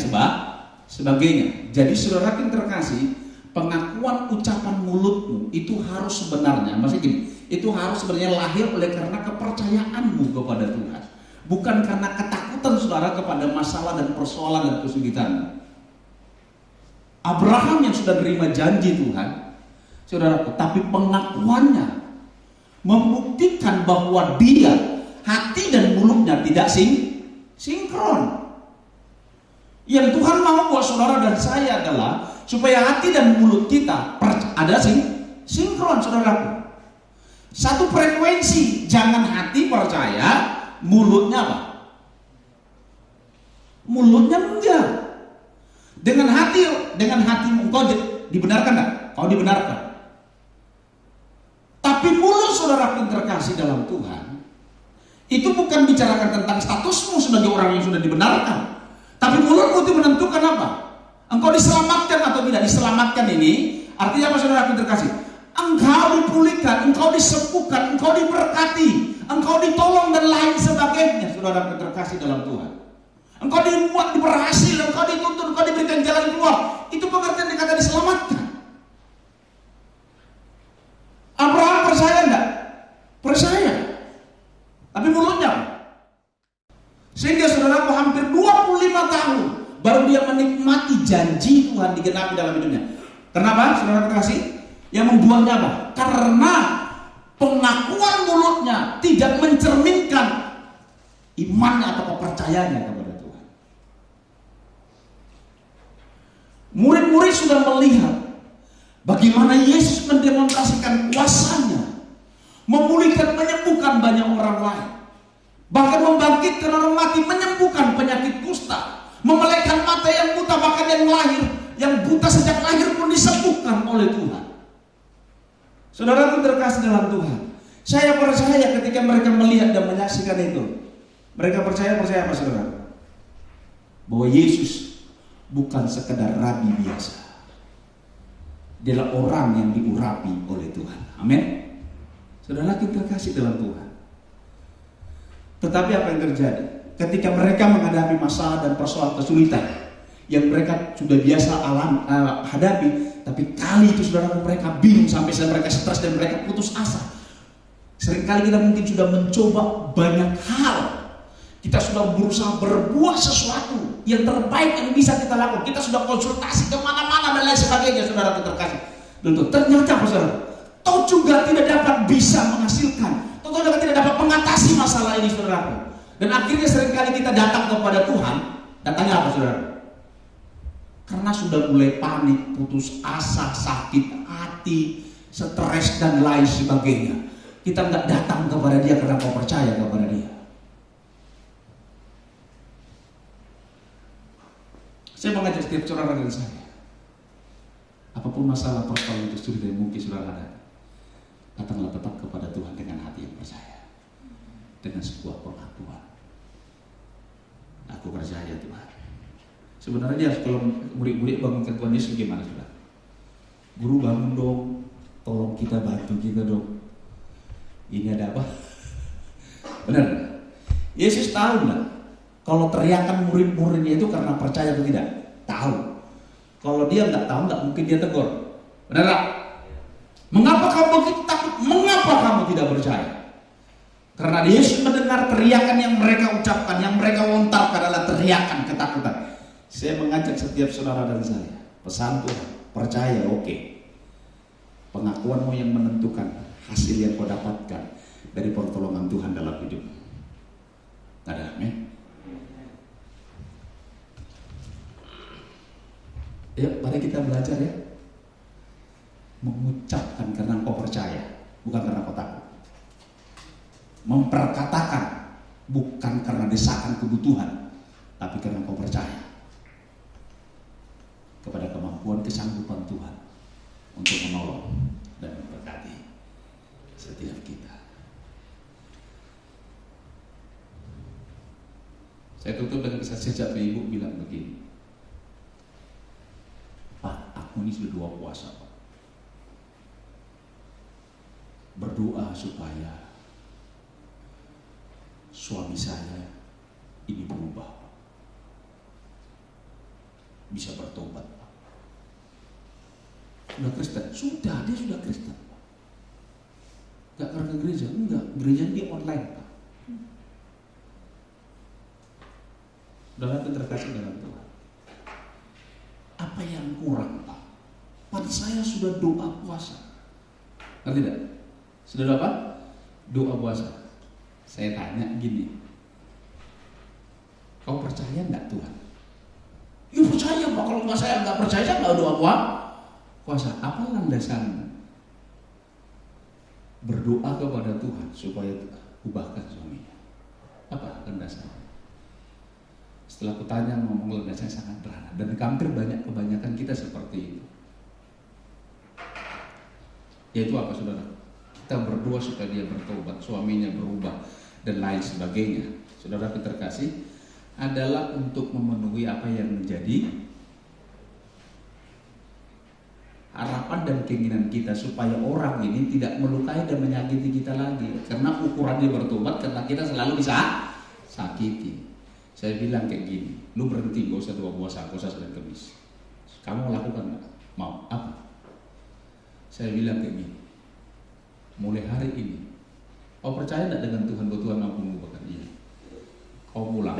sebagainya. Jadi saudara yang terkasih, pengakuan ucapan mulutmu itu harus sebenarnya, maksudnya gini, itu harus sebenarnya lahir oleh karena kepercayaanmu kepada Tuhan. Bukan karena ketakutan saudara kepada masalah dan persoalan dan kesulitan. Abraham yang sudah terima janji Tuhan, saudaraku, tapi pengakuannya membuktikan bahwa dia, hati dan mulutnya tidak sinkron. Yang Tuhan mau buat saudara dan saya adalah supaya hati dan mulut kita ada sinkron, saudaraku. Satu frekuensi, jangan hati percaya, mulutnya apa? Mulutnya enggak. Dengan hatimu engkau dibenarkan enggak? Kau dibenarkan. Tapi mulut saudara yang terkasih dalam Tuhan itu bukan bicarakan tentang statusmu sebagai orang yang sudah dibenarkan. Tapi mulutmu itu menentukan apa? Engkau diselamatkan atau tidak diselamatkan ini artinya apa saudara yang terkasih? Engkau dipulihkan, engkau disembuhkan, engkau diberkati, engkau ditolong dan lain sebagainya, saudara yang terkasih dalam Tuhan. Engkau dibuat berhasil, engkau dituntun, engkau diberikan jalan keluar. Itu pengertian dikata diselamatkan. Abraham percaya enggak? Percaya. Tapi mulutnya. Sehingga saudaraku hampir 25 tahun baru dia menikmati janji Tuhan digenapi dalam hidupnya. Kenapa saudara terkasih? Yang membuatnya apa? Karena pengakuan mulutnya tidak mencerminkan imannya atau kepercayaannya kepada Tuhan. Murid-murid sudah melihat bagaimana Yesus mendemonstrasikan kuasanya, memulihkan, menyembuhkan banyak orang lain, bahkan membangkitkan orang mati, menyembuhkan penyakit kusta, memelihara mata yang buta, bahkan yang lahir, yang buta sejak lahir pun disembuhkan oleh Tuhan. Saudara terkasih dalam Tuhan, saya percaya ketika mereka melihat dan menyaksikan itu, mereka percaya apa saudara? Bahwa Yesus bukan sekedar rabi biasa. Dia adalah orang yang diurapi oleh Tuhan. Amin. Saudara terkasih dalam Tuhan. Tetapi apa yang terjadi? Ketika mereka menghadapi masalah dan persoalan kesulitan yang mereka sudah biasa hadapi, tapi kali itu saudara mereka bingung sampai mereka stres dan mereka putus asa. Seringkali kita mungkin sudah mencoba banyak hal, kita sudah berusaha berbuat sesuatu yang terbaik yang bisa kita lakukan, kita sudah konsultasi kemana-mana dan lain sebagainya, saudara terkasih. Ternyata apa saudara? Toh juga tidak dapat bisa menghasilkan, toh juga tidak dapat mengatasi masalah ini, saudara. Dan akhirnya seringkali kita datang kepada Tuhan, datangnya apa saudara? Karena sudah mulai panik, putus asa, sakit hati, stres dan lain sebagainya. Kita nggak datang kepada Dia karena kau percaya kepada Dia. Saya mengajak setiap saudara dan saya, apapun masalah persoalan itu sudah mungkin saudara ada, datanglah tetap kepada Tuhan dengan hati yang percaya, dengan sebuah pengakuan. Aku percaya Tuhan. Sebenarnya kalau murid-murid bangunkan Tuhan Yesus gimana sudah? Guru bangun dong, tolong kita, bantu kita dong. Ini ada apa? Benar? Yesus tahu nggak? Kalau teriakan murid-muridnya itu karena percaya atau tidak? Tahu. Kalau dia nggak tahu, nggak mungkin dia tegur. Benar nggak? Mengapa kamu begitu takut? Mengapa kamu tidak percaya? Karena Yesus mendengar teriakan yang mereka ucapkan, yang mereka lontarkan adalah teriakan ketakutan. Saya mengajak setiap saudara dan saya, pesan Tuhan, percaya, oke. Pengakuanmu yang menentukan hasil yang kau dapatkan dari pertolongan Tuhan dalam hidupmu. Ada, amin. Mari kita belajar ya, mengucapkan karena kau percaya, bukan karena kau takut. Memperkatakan bukan karena desakan kebutuhan, tapi karena kau percaya kepada kemampuan kesanggupan Tuhan untuk menolong dan memberkati setiap kita. Saya tutup dengan kisah sejak ibu bilang begini, Pak, aku ini sudah 2 puasa, Pak. Berdoa supaya suami saya ini berubah, bisa bertobat, Pak. Sudah Kristen? Sudah, dia sudah Kristen, Pak. Gak karena gereja? Enggak, gereja dia online, Pak. Dalam terkasih dalam Tuhan, apa yang kurang, Pak? Pada saya sudah doa puasa. Ngerti tidak? Sudah doa apa? Doa puasa. Saya tanya gini, kau percaya enggak Tuhan? Ya percaya, Pak. Kalau nggak saya nggak percaya, nggak doa puasa. Apa landasan berdoa kepada Tuhan supaya ubahkan suaminya? Apa landasannya? Setelah aku tanya, ngomong landasannya sangat sederhana, dan hampir kebanyakan kita seperti itu. Yaitu apa, saudara? Kita berdoa supaya dia bertobat, suaminya berubah, dan lain sebagainya. Saudara terkasih, adalah untuk memenuhi apa yang menjadi harapan dan keinginan kita, supaya orang ini tidak melukai dan menyakiti kita lagi. Karena ukuran dia bertobat karena kita selalu bisa sakiti. Saya bilang kayak gini, lu berhenti, gak usah doa puasa, gak usah Senin Kemis. Kamu lakukan gak? Mau apa? Saya bilang kayak gini, mulai hari ini, kau percaya gak dengan Tuhan bahwa Tuhan mampu mengubahkan? Iya. Kau pulang,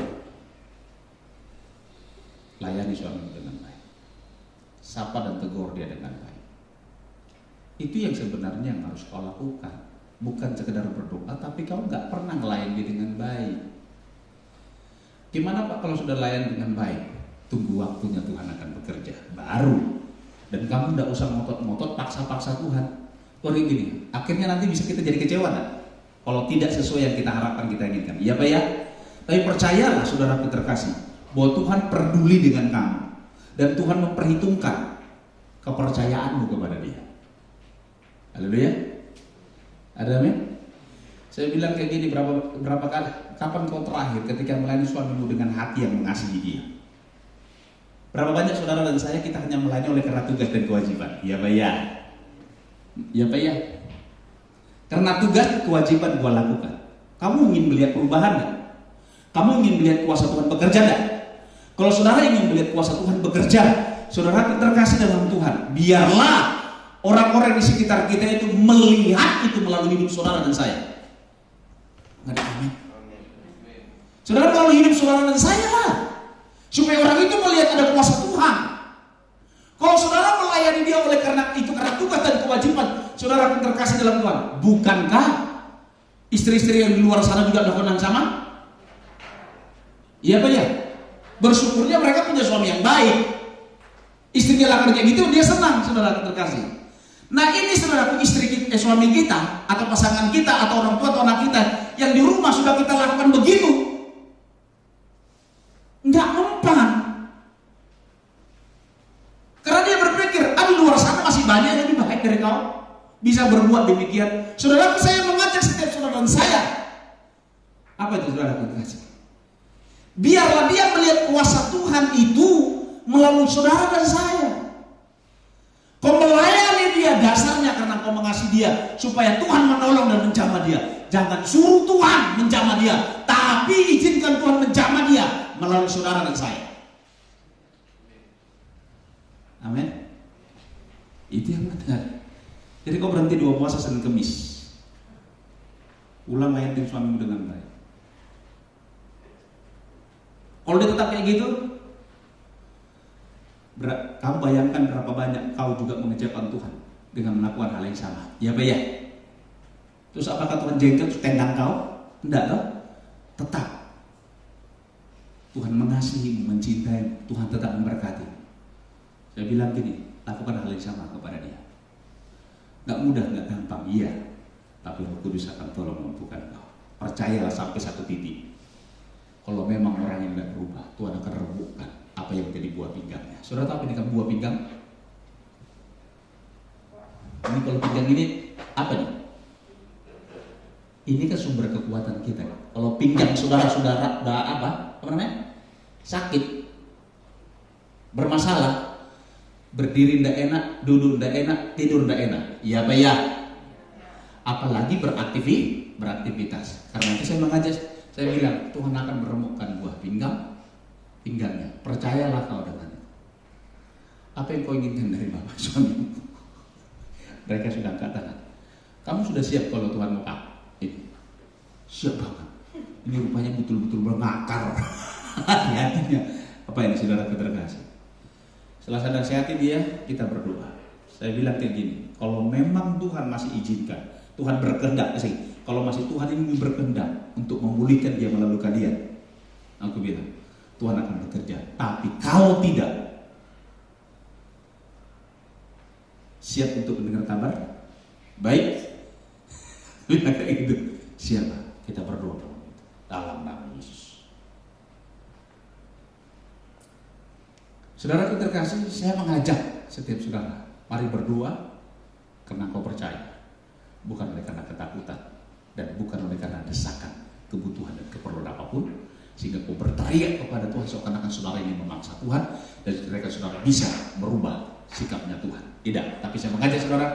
layani suamimu dengan baik, sapa dan tegur dia dengan baik. Itu yang sebenarnya yang harus kau lakukan. Bukan sekedar berdoa, tapi kau gak pernah melayani dia dengan baik. Gimana Pak kalau sudah layan dengan baik? Tunggu waktunya Tuhan akan bekerja baru. Dan kamu tidak usah ngotot-ngotot paksa-paksa Tuhan. Kalau gini, akhirnya nanti bisa kita jadi kecewa gak? Kalau tidak sesuai yang kita harapkan, kita inginkan. Iya Pak ya? Tapi percayalah saudara terkasih, bahwa Tuhan peduli dengan kamu. Dan Tuhan memperhitungkan kepercayaanmu kepada dia. Haleluya. Ada amin? Saya bilang kayak gini, berapa kali, kapan kau terakhir ketika melayani suamimu dengan hati yang mengasihi dia? Berapa banyak saudara dan saya kita hanya melayani oleh karena tugas dan kewajiban? Iya Pak ya? Iya Pak ya? Karena tugas dan kewajiban gua lakukan. Kamu ingin melihat perubahan gak? Kamu ingin melihat kuasa Tuhan bekerja gak? Kalau saudara ingin melihat kuasa Tuhan bekerja, saudara terkasih dalam Tuhan, biarlah orang-orang di sekitar kita itu melihat itu melalui hidup saudara dan saya. Nggak ada amin. Saudara melalui hidup saudara dan saya lah, supaya orang itu melihat ada kuasa Tuhan. Kalau saudara melayani dia oleh karena tugas dan kewajiban, saudara pun terkasih dalam Tuhan. Bukankah istri-istri yang di luar sana juga melakukan yang sama? Iya Pak ya? Bersyukurnya mereka punya suami yang baik. Istrinya lakukan kayak gitu, dia senang, saudara terkasih. Nah ini saudara, suami kita atau pasangan kita atau orang tua atau anak kita yang di rumah sudah kita lakukan begitu, nggak mempan. Karena dia berpikir, di luar sana masih banyak yang lebih baik dari kau, bisa berbuat demikian. Saudara, saya mengajak setiap saudara dan saya, apa itu saudara terkasih? Biarlah dia melihat kuasa Tuhan itu melalui saudara dan saya. Kau melayani dia dasarnya karena kau mengasihi dia, supaya Tuhan menolong dan menjamah dia. Jangan suruh Tuhan menjamah dia, tapi izinkan Tuhan menjamah dia melalui saudara dan saya. Amin. Itu yang benar. Jadi kau berhenti doa puasa Senin Kemis, ulang layani suamimu dengan baik. Kalau dia tetap kayak gitu, kamu bayangkan berapa banyak kau juga mengecewakan Tuhan dengan melakukan hal yang sama. Ya Pak ya? Terus apakah Tuhan jengkel tendang kau? Enggak toh? Tetap Tuhan mengasihi, mencintai, Tuhan tetap memberkati. Saya bilang gini, lakukan hal yang sama kepada dia. Gak mudah, gak gampang, iya. Tapi Roh Kudus akan tolong mampukan kau. Percayalah sampai satu titik. Kalau memang orang yang tidak berubah, Tuhan akan remukkan apa yang jadi buah pinggangnya. Saudara tahu ini kan buah pinggang? Ini kalau pinggang ini apa nih? Ini kan sumber kekuatan kita. Kalau pinggang saudara-saudara udah apa namanya? Sakit, bermasalah, berdiri tidak enak, duduk tidak enak, tidur tidak enak. Iya apa ya? Apalagi beraktivitas. Karena itu saya mengajak, saya bilang Tuhan akan meremukkan buah pinggangnya. Percayalah kau dengan itu. Apa yang kau inginkan dari bapak suami? Mereka sudah angkat tangan. Kamu sudah siap kalau Tuhan mau ini? Siap banget. Ini rupanya betul-betul mengakar hati-hatinya. Apa ini saudara terkasih? Setelah saya nasihati dia, kita berdoa. Saya bilang kayak gini, kalau memang Tuhan masih izinkan, Tuhan berkehendak sih. Kalau masih Tuhan ini berkehendak untuk memulihkan dia melalui kalian, aku bilang Tuhan akan bekerja. Tapi kalau tidak, siap untuk mendengar kabar baik? Bilang kayak gitu. Siapa? Kita berdoa dalam nama Yesus. Saudara terkasih, saya mengajak setiap saudara, mari berdoa karena kau percaya, bukan oleh karena ketakutan dan bukan oleh karena desakan, kebutuhan dan keperluan apapun, sehingga kau berteriak kepada Tuhan seakan-akan saudara ini memaksa Tuhan dan mereka saudara bisa merubah sikapnya Tuhan. Tidak, tapi saya mengajak saudara,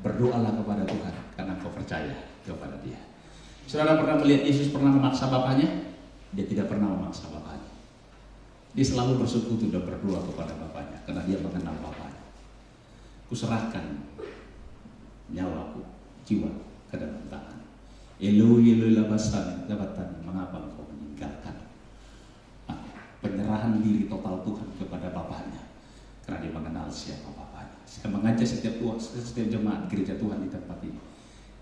berdoalah kepada Tuhan karena kau percaya kepada Dia. Saudara pernah melihat Yesus pernah memaksa Bapaknya? Dia tidak pernah memaksa Bapaknya. Dia selalu bersekutu dan berdoa kepada Bapaknya karena dia mengenal Bapaknya. Kuserahkan nyawaku, jiwa ke dalam tangan. Eloi Eloi lama sabachthani, mengapa engkau meninggalkan? Penyerahan diri total Tuhan kepada Bapaknya karena dia mengenal siapa Bapaknya. Saya mengajak setiap jemaat gereja Tuhan di tempat ini,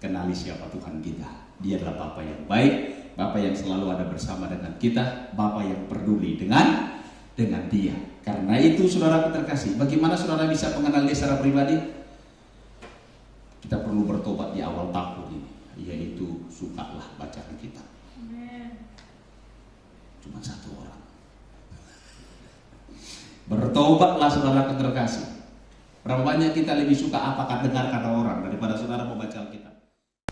kenali siapa Tuhan kita. Dia adalah Bapa yang baik, Bapa yang selalu ada bersama dengan kita, Bapa yang peduli dengan Dia. Karena itu saudara terkasih, bagaimana saudara bisa mengenal dia secara pribadi? Kita perlu bertobat di awal tahun ini, yaitu sukalah baca Alkitab. Cuma satu orang. Bertobatlah saudara terkasih. Berapa banyak kita lebih suka apakah dengar kata orang daripada saudara membaca Alkitab?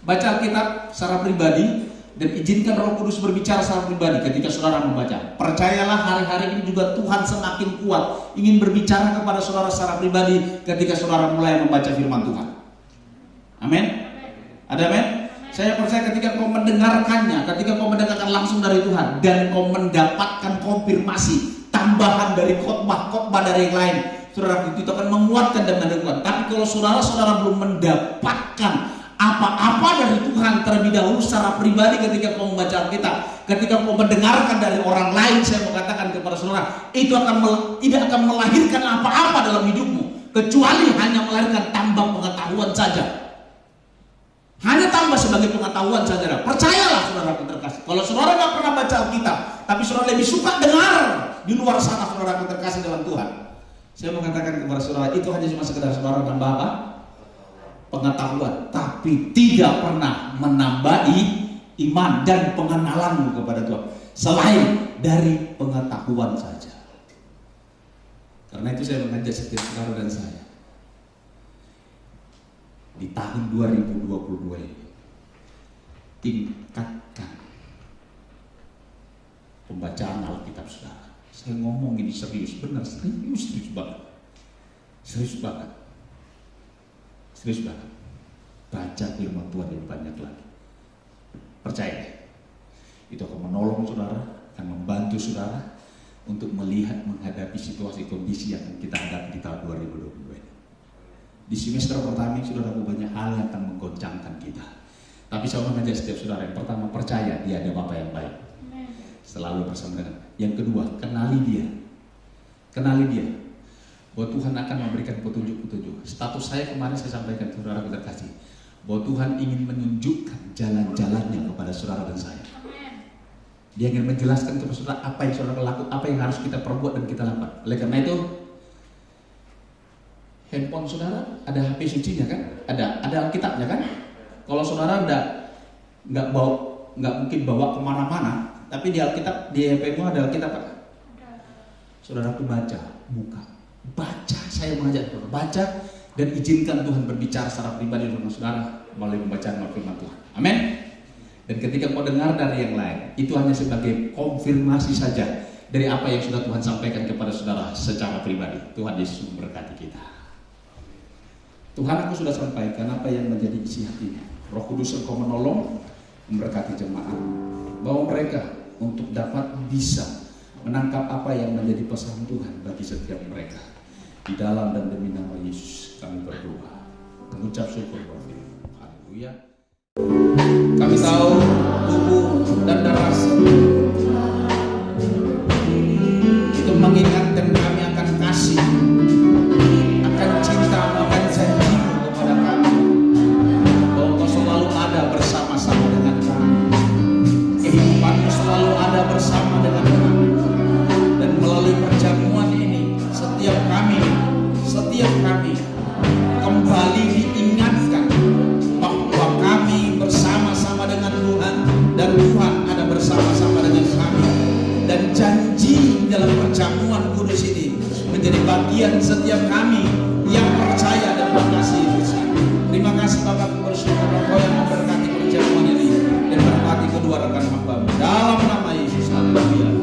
Baca Alkitab secara pribadi dan izinkan Roh Kudus berbicara secara pribadi ketika saudara membaca. Percayalah hari-hari ini juga Tuhan semakin kuat ingin berbicara kepada saudara secara pribadi ketika saudara mulai membaca firman Tuhan. Amin. Ada amin? Saya percaya ketika kau mendengarkannya, ketika kau mendengarkan langsung dari Tuhan dan kau mendapatkan konfirmasi tambahan dari khotbah-khotbah dari yang lain, saudara itu akan menguatkan dan mendengarkan. Tapi kalau saudara belum mendapatkan apa-apa dari Tuhan terlebih dahulu secara pribadi ketika kau membaca Alkitab, ketika kau mendengarkan dari orang lain, saya mau katakan kepada saudara, itu tidak akan melahirkan apa-apa dalam hidupmu, kecuali hanya melahirkan tambah pengetahuan saja. Hanya tambah sebagai pengetahuan saja. Percayalah saudara terkasih. Kalau saudara nggak pernah baca Alkitab, tapi saudara lebih suka dengar di luar sana saudara terkasih dalam Tuhan, saya mau katakan kepada saudara, itu hanya cuma sekedar saudara nambah apa? Pengetahuan, tapi tidak pernah menambahi iman dan pengenalanmu kepada Tuhan selain dari pengetahuan saja. Karena itu saya mengajak setiap saudara dan saya di tahun 2022 ini, tingkatkan pembacaan Alkitab saudara. Saya ngomong ini serius, benar serius banget. Serius banget. Baca firman Tuhan yang banyak lagi. Percaya, itu akan menolong saudara, akan membantu saudara untuk melihat menghadapi situasi kondisi yang kita hadapi di tahun 2022 ini. Di semester pertama saudara, banyak hal yang akan menggoncangkan kita. Tapi saya mengajak setiap saudara, yang pertama percaya dia ada Bapa yang baik, selalu bersama dengan. Yang kedua, kenali dia. Bahwa Tuhan akan memberikan petunjuk-petunjuk. Status saya kemarin saya sampaikan ke saudara terkasih, bahwa Tuhan ingin menunjukkan jalan-jalannya kepada saudara dan saya. Dia ingin menjelaskan kepada saudara apa yang saudara lakukan, apa yang harus kita perbuat dan kita lakukan. Oleh karena itu, handphone saudara ada HP sucinya kan? Ada Alkitabnya kan? Kalau saudara nggak mungkin bawa kemana-mana, tapi di Alkitab, di handphonemu ada Alkitab kan? Saudaraku buka, baca. Saya mengajak saudara baca dan izinkan Tuhan berbicara secara pribadi dengan saudara melalui pembacaan firman Tuhan. Amin. Dan ketika kau dengar dari yang lain, itu hanya sebagai konfirmasi saja dari apa yang sudah Tuhan sampaikan kepada saudara secara pribadi. Tuhan Yesus memberkati kita. Tuhan, aku sudah sampaikan apa yang menjadi isi hatinya. Roh Kudus Engkau menolong, memberkati jemaat, bahwa mereka untuk dapat bisa menangkap apa yang menjadi pesan Tuhan bagi setiap mereka. Di dalam dan demi nama Yesus kami berdoa, mengucap syukur kepada Tuhan. Haleluya. Kami tahu tubuh dan darah itu mengingatkan kami akan kasih, akan cinta, akan janjimu kepada kami, bahwa Kau selalu ada bersama-sama dengan kami, kehidupanmu selalu ada bersama dengan kami. Dan melalui perjamuan ini setiap kami kembali diingatkan bahwa kami bersama-sama dengan Tuhan dan Tuhan ada bersama-sama dengan kami. Dan janji dalam perjamuan kudus ini menjadi bagian setiap kami yang percaya dan mengasihi Tuhan. Terima kasih Bapa, bersyukur Engkau yang memberkati perjamuan ini dan berkati kedua rekan hamba-Mu dalam nama Yesus. Haleluya.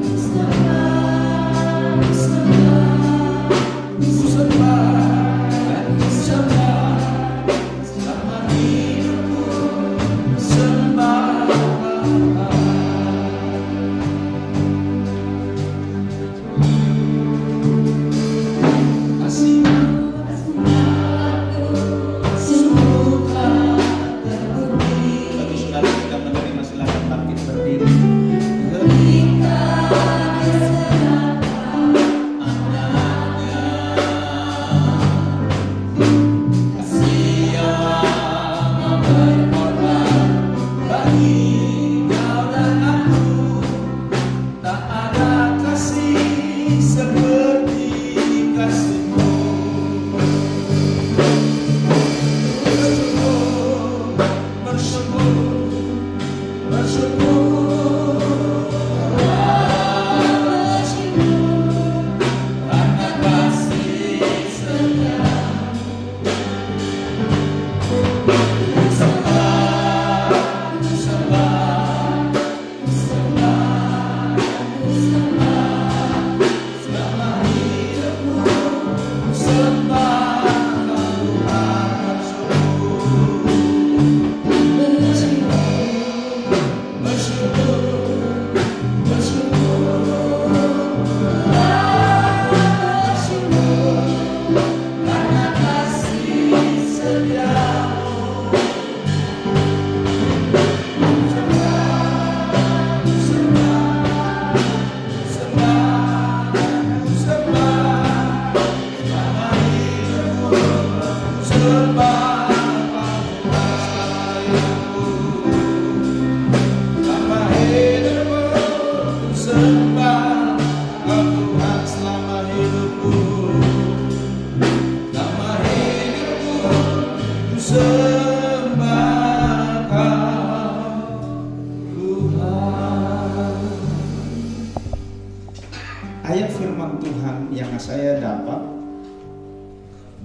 Ayat firman Tuhan yang saya dapat,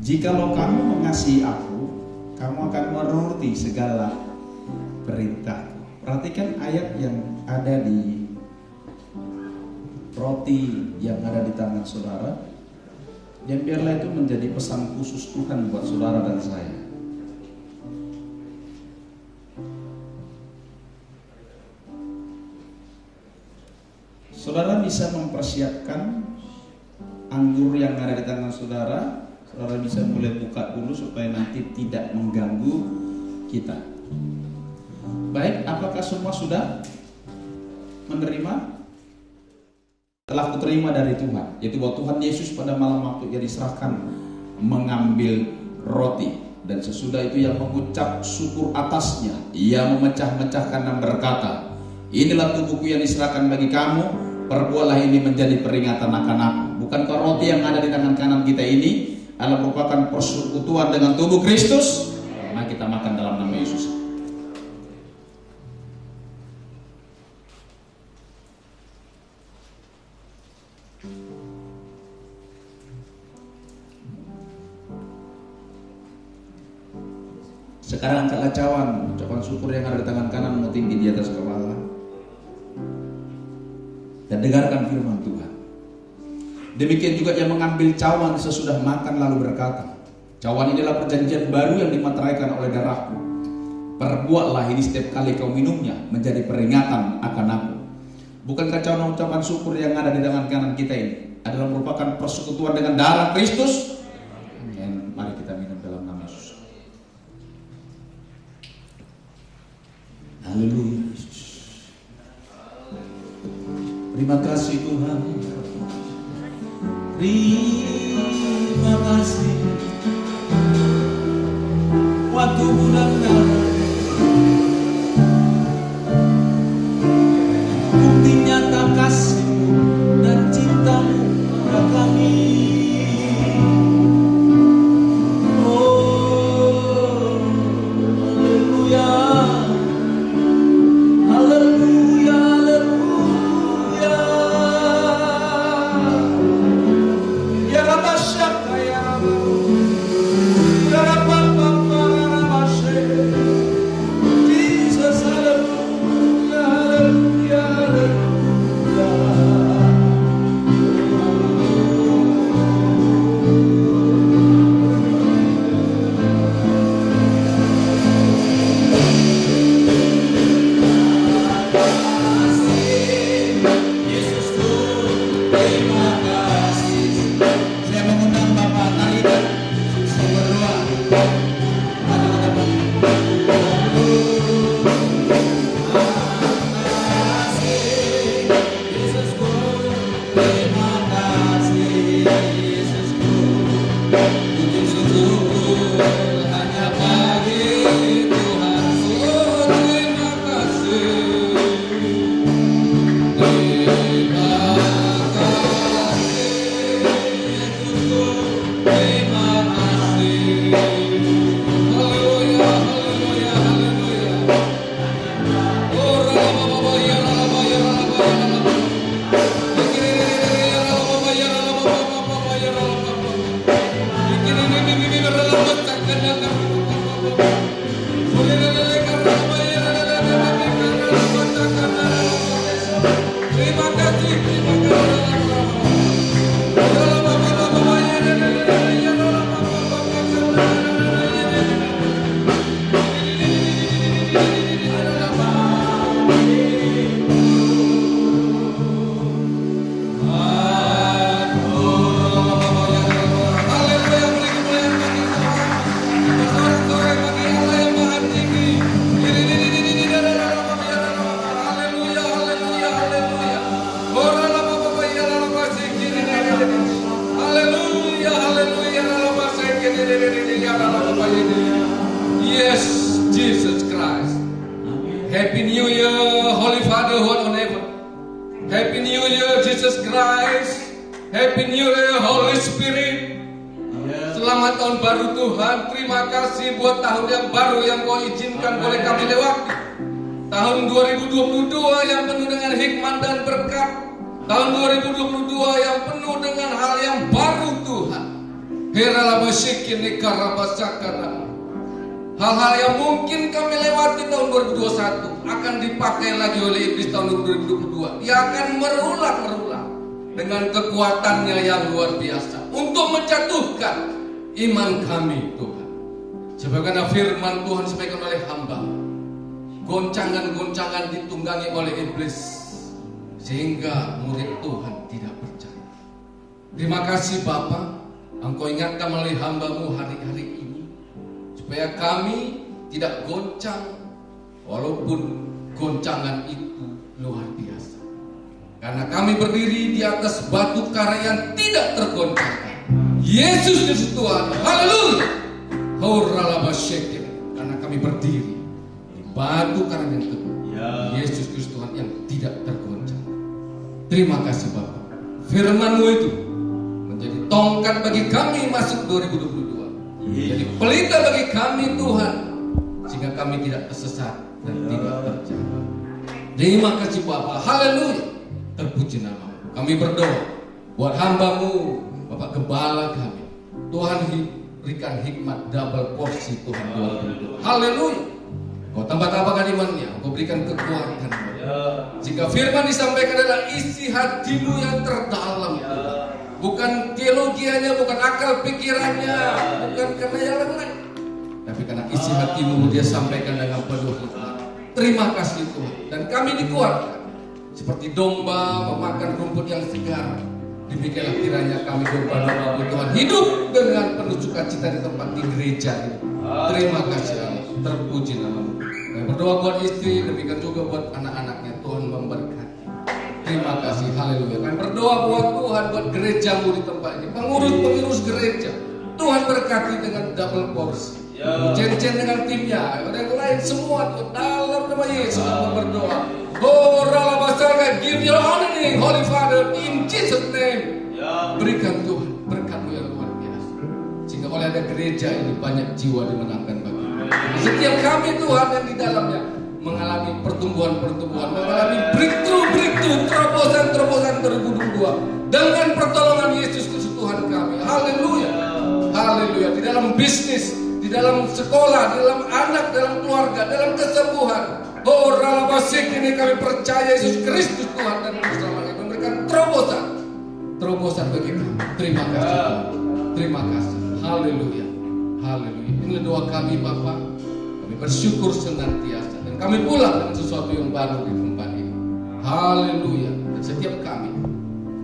jikalau kamu mengasihi aku, kamu akan menuruti segala perintahku. Perhatikan ayat yang ada di roti yang ada di tangan saudara, yang biarlah itu menjadi pesan khusus Tuhan buat saudara dan saya. Saudara bisa mempersiapkan anggur yang ada di tangan saudara. Saudara bisa mulai buka dulu supaya nanti tidak mengganggu kita. Baik, apakah semua sudah menerima? Telah kuterima dari Tuhan, yaitu bahwa Tuhan Yesus pada malam waktu Ia diserahkan mengambil roti, dan sesudah itu Ia mengucap syukur atasnya. Ia memecah-mecahkan dan berkata, inilah tubuhku yang diserahkan bagi kamu, perbuatlah ini menjadi peringatan akan aku. Bukankah roti yang ada di tangan kanan kita ini adalah merupakan persekutuan dengan tubuh Kristus, mari kita makan dalam nama Yesus. Sekarang angkatlah cawan, ucapan syukur yang ada di tangan kanan mau tinggi di atas kepala, dan dengarkan firman Tuhan. Demikian juga yang mengambil cawan sesudah makan lalu berkata, cawan inilah perjanjian baru yang dimateraikan oleh darahku. Perbuatlah ini setiap kali kau minumnya menjadi peringatan akan aku. Bukankah cawan ucapan syukur yang ada di tangan kanan kita ini adalah merupakan persekutuan dengan darah Kristus? Mari kita minum dalam nama Yesus. Haleluya. Terima kasih Tuhan. Terima kasih. Waktu datang, bukti nyata kasih-Mu dan cinta-Mu pada kami. Oh, haleluya. Haleluya, haleluya. Ya Rabba Shaka, ya Rabba. Ya Rabba, Rabba, Rabba Shaka. Jesus, haleluya, haleluya, haleluya. Yes, Jesus Christ. Happy New Year, Holy Fatherhood on heaven. Happy New Year, Jesus Christ. Happy New Year, Holy Spirit. Selamat tahun baru Tuhan. Terima kasih buat tahun yang baru yang Kau izinkan boleh kami lewati. Tahun 2022 yang penuh dengan hikmat dan berkat. Tahun 2022 yang penuh dengan hal yang baru Tuhan. Hal-hal yang mungkin kami lewati tahun 2021 akan dipakai lagi oleh iblis tahun 2022. Dia akan merulang dengan kekuatannya yang luar biasa untuk menjatuhkan iman kami Tuhan. Sebagaimana firman Tuhan disampaikan oleh hamba, goncangan-goncangan ditunggangi oleh iblis sehingga murid Tuhan tidak percaya. Terima kasih Bapa, Engkau ingatkan melalui hamba-Mu hari-hari ini supaya kami tidak goncang walaupun goncangan itu luar biasa. Karena kami berdiri di atas batu karang yang tidak tergoncangkan. Yesus Kristus Tuhan. Haleluya. Karena kami berdiri di batu karang yang teguh. Yesus Kristus Tuhan yang tidak tergoncang. Terima kasih Bapa. Firman-Mu itu menjadi tongkat bagi kami masuk 2022. Jadi pelita bagi kami Tuhan, sehingga kami tidak tersesat dan tidak terjatuh. Terima kasih Bapa, haleluya, terpuji nama. Kami berdoa buat hamba-Mu, Bapak Gembala kami, Tuhan berikan hikmat double porsi Tuhan 2022. Haleluya. Kau tambah-tambahkan imannya, Kau berikan kekuatan. Jika firman disampaikan adalah isi hatimu yang terdalam, bukan teologianya, bukan akal pikirannya, bukan karena yang lain, tapi karena isi hatimu dia sampaikan dengan penuh hikmat. Terima kasih Tuhan. Dan kami dikuatkan seperti domba memakan rumput yang segar. Demikianlah kiranya kami domba-domba Tuhan hidup dengan penuh sukacita di tempat di gereja ini. Terima kasih Allah, terpuji nama-Mu. Kami berdoa buat istri, demikian juga buat anak-anaknya, Tuhan memberkati. Terima kasih, haleluya. Kami berdoa buat Tuhan, buat gereja-Mu di tempat ini, pengurus-pengurus gereja, Tuhan berkati dengan double porsi. Cen-cen dengan timnya, ada yang lain semua Tuhan, dalam nama Yesus kami berdoa. Oh, Ralabasaga, give your honor name, Holy Father, in Jesus name. Berikan Tuhan berkat-Mu yang luar biasa, sehingga oleh ada gereja ini banyak jiwa dimenangkan bagi setiap kami Tuhan yang di dalamnya mengalami pertumbuhan-pertumbuhan, mengalami breakthrough, terobosan 2022 dengan pertolongan Yesus Kristus Tuhan kami. Haleluya, haleluya. Di dalam bisnis, di dalam sekolah, di dalam anak, dalam keluarga, dalam kesembuhan. Oh, Ralabasik ini kami percaya Yesus Kristus Tuhan dan bersama kami memberikan terobosan bagi kami. Terima kasih Tuhan. Terima kasih. Haleluya. Haleluya. Inilah doa kami Bapa. Kami bersyukur senantiasa dan kami pulang dengan sesuatu yang baru di tempat ini. Haleluya. Dan setiap kami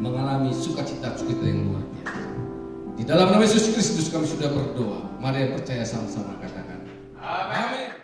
mengalami sukacita yang luar biasa. Di dalam nama Yesus Kristus kami sudah berdoa. Mari yang percaya sama-sama katakan amin.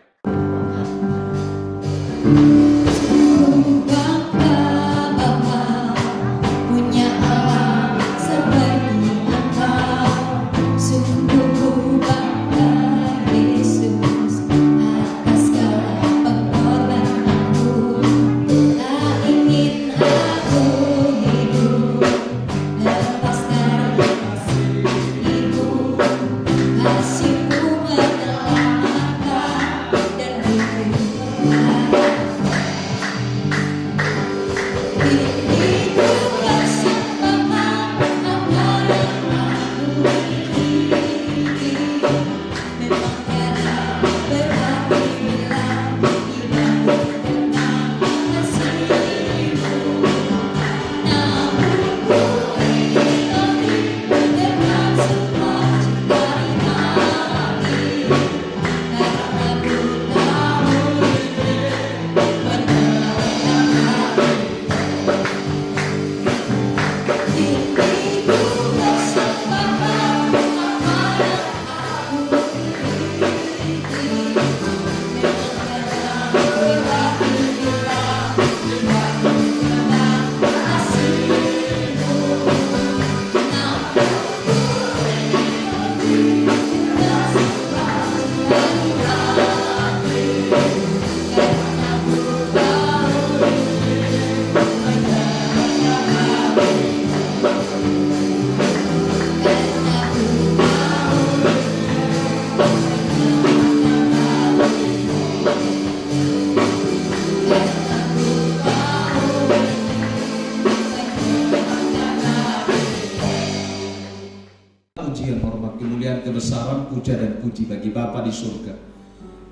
Kebesaran, puja dan puji bagi Bapa di surga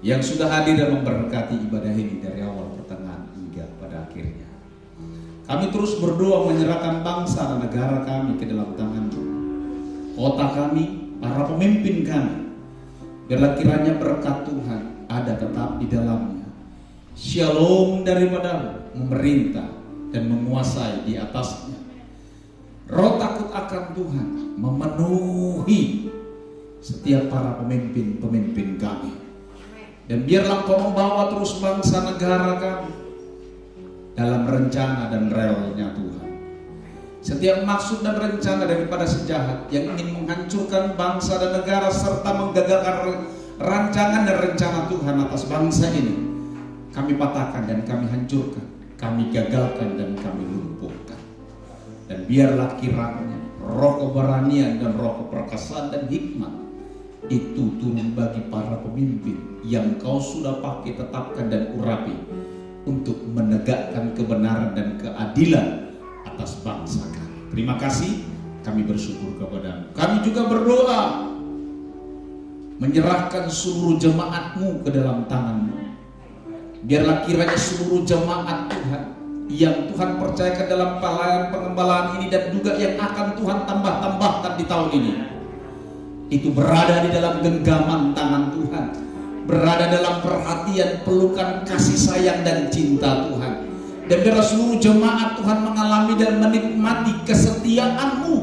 yang sudah hadir dan memberkati ibadah ini dari awal, pertengahan hingga pada akhirnya. Kami terus berdoa menyerahkan bangsa dan negara kami ke dalam tangan-Mu, kota kami, para pemimpin kami. Biarlah kiranya berkat Tuhan ada tetap di dalamnya. Shalom daripada memerintah dan menguasai di atasnya. Roh takut akan Tuhan memenuhi setiap para pemimpin-pemimpin kami. Dan biarlah Kau membawa terus bangsa negara kami dalam rencana dan relnya Tuhan. Setiap maksud dan rencana daripada sejahat yang ingin menghancurkan bangsa dan negara serta menggagalkan rancangan dan rencana Tuhan atas bangsa ini, kami patahkan dan kami hancurkan, kami gagalkan dan kami lumpuhkan. Dan biarlah kiranya roh keberanian dan roh keperkasaan dan hikmat itu turun bagi para pemimpin yang kau sudah pakai, tetapkan dan urapi untuk menegakkan kebenaran dan keadilan atas bangsa kami. Terima kasih, kami bersyukur kepadamu. Kami juga berdoa menyerahkan seluruh jemaat-Mu ke dalam tangan-Mu. Biarlah kiranya seluruh jemaat Tuhan yang Tuhan percayakan dalam pelayanan pengembalaan ini dan juga yang akan Tuhan tambahkan di tahun ini, itu berada di dalam genggaman tangan Tuhan, berada dalam perhatian, pelukan, kasih sayang dan cinta Tuhan. Dan biarlah seluruh jemaat Tuhan mengalami dan menikmati kesetiaan-Mu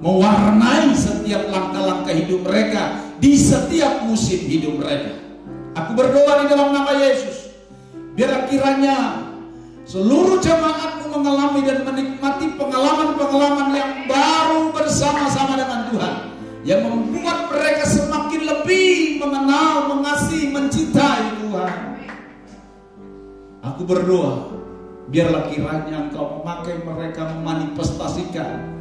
mewarnai setiap langkah-langkah hidup mereka di setiap musim hidup mereka. Aku berdoa di dalam nama Yesus, biarlah kiranya seluruh jemaat-Mu mengalami dan menikmati pengalaman-pengalaman yang baru bersama-sama dengan Tuhan, yang membuat mereka semakin lebih mengenal, mengasihi, mencintai Tuhan. Aku berdoa, biarlah kiranya Engkau memakai mereka memanifestasikan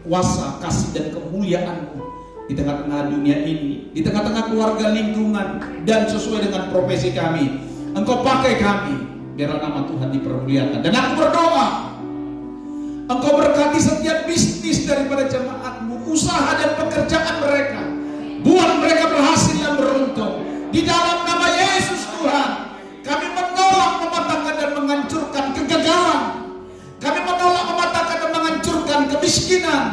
kuasa, kasih dan kemuliaan-Mu di tengah-tengah dunia ini, di tengah-tengah keluarga, lingkungan, dan sesuai dengan profesi kami. Engkau pakai kami, biarlah nama Tuhan dipermuliakan. Dan aku berdoa, Engkau berkati setiap bisnis daripada jemaat-Mu, usaha dan pekerjaan mereka, buat mereka berhasil dan beruntung. Di dalam nama Yesus Tuhan, kami menolak, mematahkan dan menghancurkan kegagalan. Kami menolak, mematahkan dan menghancurkan kemiskinan.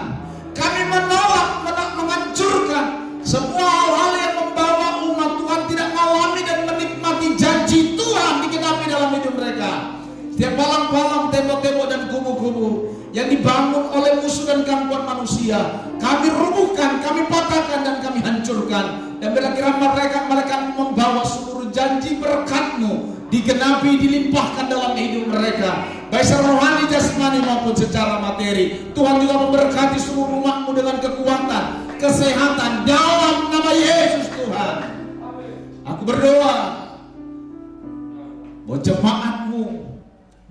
Kami menolak, menghancurkan semua hal-hal yang membawa umat Tuhan tidak mengalami dan menikmati janji Tuhan dikenapi dalam hidup mereka. Setiap palang-palang, tembok-tembok dan kubu-kubu yang dibangun oleh musuh dan gangguan manusia, kami rubuhkan, kami patahkan dan kami hancurkan. Dan kira-kira mereka membawa seluruh janji berkat-Mu digenapi, dilimpahkan dalam hidup mereka, baik secara rohani, jasmani maupun secara materi. Tuhan juga memberkati seluruh umat-Mu dengan kekuatan, kesehatan dalam nama Yesus Tuhan. Aku berdoa bahwa jemaat-Mu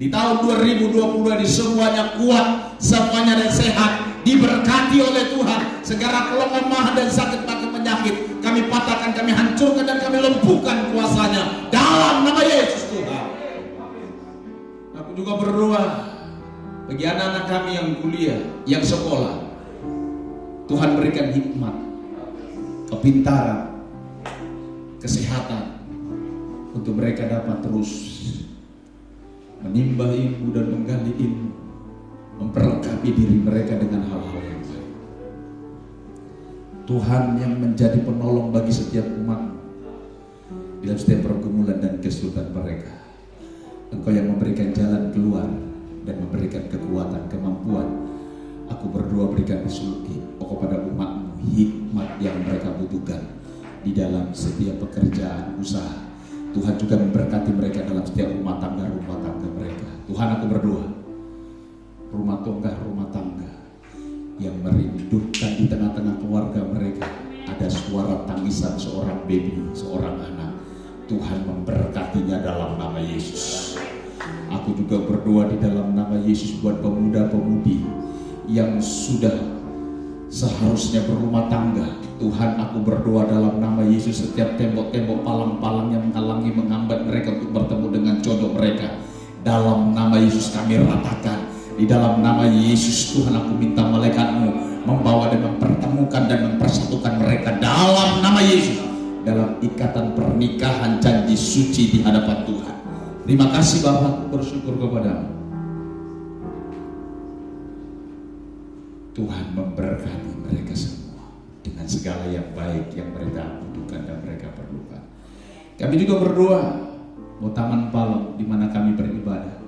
di tahun 2020 ini semuanya kuat, semuanya dan sehat, diberkati oleh Tuhan. Segala kelemahan dan sakit penyakit kami patahkan, kami hancurkan dan kami lumpuhkan kuasanya dalam nama Yesus Tuhan. Aku juga berdoa bagi anak-anak kami yang kuliah, yang sekolah, Tuhan berikan hikmat, kepintaran, kesehatan untuk mereka dapat terus menimba ilmu dan menggali ilmu, memperlengkapi diri mereka dengan hal-hal yang baik. Tuhan yang menjadi penolong bagi setiap umat dalam setiap pergumulan dan kesulitan mereka. Engkau yang memberikan jalan keluar dan memberikan kekuatan, kemampuan. Aku berdoa berikan kepada umat-Mu hikmat yang mereka butuhkan di dalam setiap pekerjaan, usaha. Tuhan juga memberkati mereka dalam setiap rumah tangga mereka. Tuhan, aku berdoa rumah tangga yang merindukan di tengah-tengah keluarga mereka ada suara tangisan seorang baby, seorang anak. Tuhan memberkatinya dalam nama Yesus. Aku juga berdoa di dalam nama Yesus buat pemuda-pemudi yang sudah seharusnya berumah tangga. Tuhan, aku berdoa dalam nama Yesus, setiap tembok-tembok, palang-palang yang menghalangi, menghambat mereka untuk bertemu dengan jodoh mereka, dalam nama Yesus kami ratakan. Di dalam nama Yesus Tuhan, aku minta malaikat-Mu membawa dan mempertemukan dan mempersatukan mereka dalam nama Yesus, dalam ikatan pernikahan janji suci di hadapan Tuhan. Terima kasih Bapa, aku bersyukur kepada-Mu. Tuhan memberkati mereka semua dengan segala yang baik yang mereka butuhkan dan mereka perlukan. Kami juga berdoa buat Taman Palem di mana kami beribadah.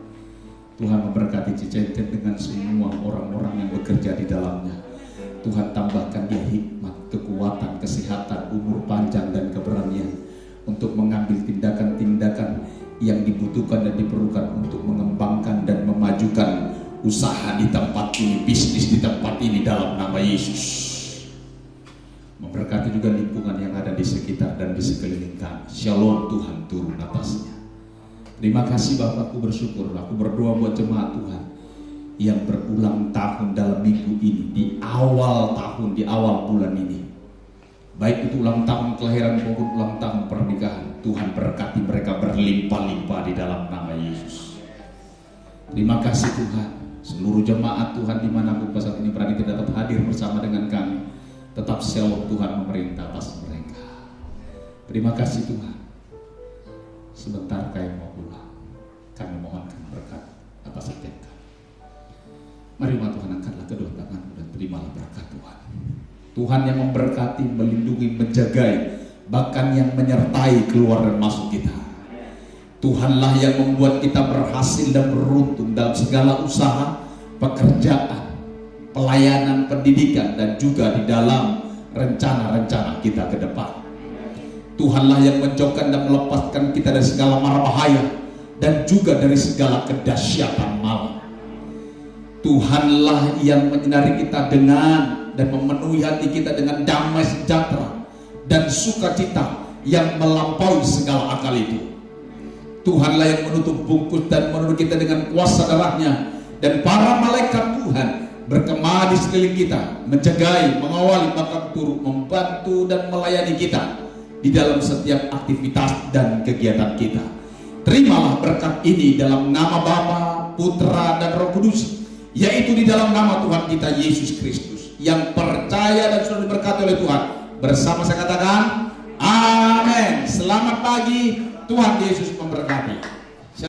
Tuhan memberkati Cicenten dengan semua orang-orang yang bekerja di dalamnya. Tuhan tambahkan dia hikmat, kekuatan, kesehatan, umur panjang dan keberanian untuk mengambil tindakan-tindakan yang dibutuhkan dan diperlukan untuk mengembangkan dan memajukan usaha di tempat ini, bisnis di tempat ini dalam nama Yesus. Memberkati juga lingkungan yang ada di sekitar dan di sekeliling kami. Shalom Tuhan turun atasnya. Terima kasih Bapak, aku bersyukur. Aku berdoa buat jemaat Tuhan yang berulang tahun dalam minggu ini, di awal awal tahun, di awal bulan ini, baik itu ulang tahun kelahiran maupun ulang tahun pernikahan, Tuhan berkati mereka berlimpah-limpah di dalam nama Yesus. Terima kasih Tuhan. Seluruh jemaat Tuhan dimanapun saat ini berada tidak dapat hadir bersama dengan kami, tetap shalom Tuhan memerintah atas mereka. Terima kasih Tuhan. Sebentar kami mau pulang, kami mohonkan berkat atas setiap kami. Mari Tuhan, angkatlah kedua tanganmu dan terimalah berkat Tuhan. Tuhan yang memberkati, melindungi, menjagai, bahkan yang menyertai keluar dan masuk kita. Tuhanlah yang membuat kita berhasil dan beruntung dalam segala usaha, pekerjaan, pelayanan, pendidikan, dan juga di dalam rencana-rencana kita ke depan. Tuhanlah yang menjauhkan dan melepaskan kita dari segala mara bahaya dan juga dari segala kedahsyatan malam. Tuhanlah yang menyinari kita dengan dan memenuhi hati kita dengan damai sejahtera dan sukacita yang melampaui segala akal itu. Tuhanlah yang menutup bungkus dan menutup kita dengan kuasa darahnya, dan para malaikat Tuhan berkemah di sekeliling kita, menjagai, mengawali, bahkan turut membantu dan melayani kita di dalam setiap aktivitas dan kegiatan kita. Terimalah berkat ini dalam nama Bapa, Putra, dan Roh Kudus, yaitu di dalam nama Tuhan kita Yesus Kristus, yang percaya dan sudah diberkati oleh Tuhan. Bersama saya katakan, amin. Selamat pagi, Tuhan Yesus memberkati.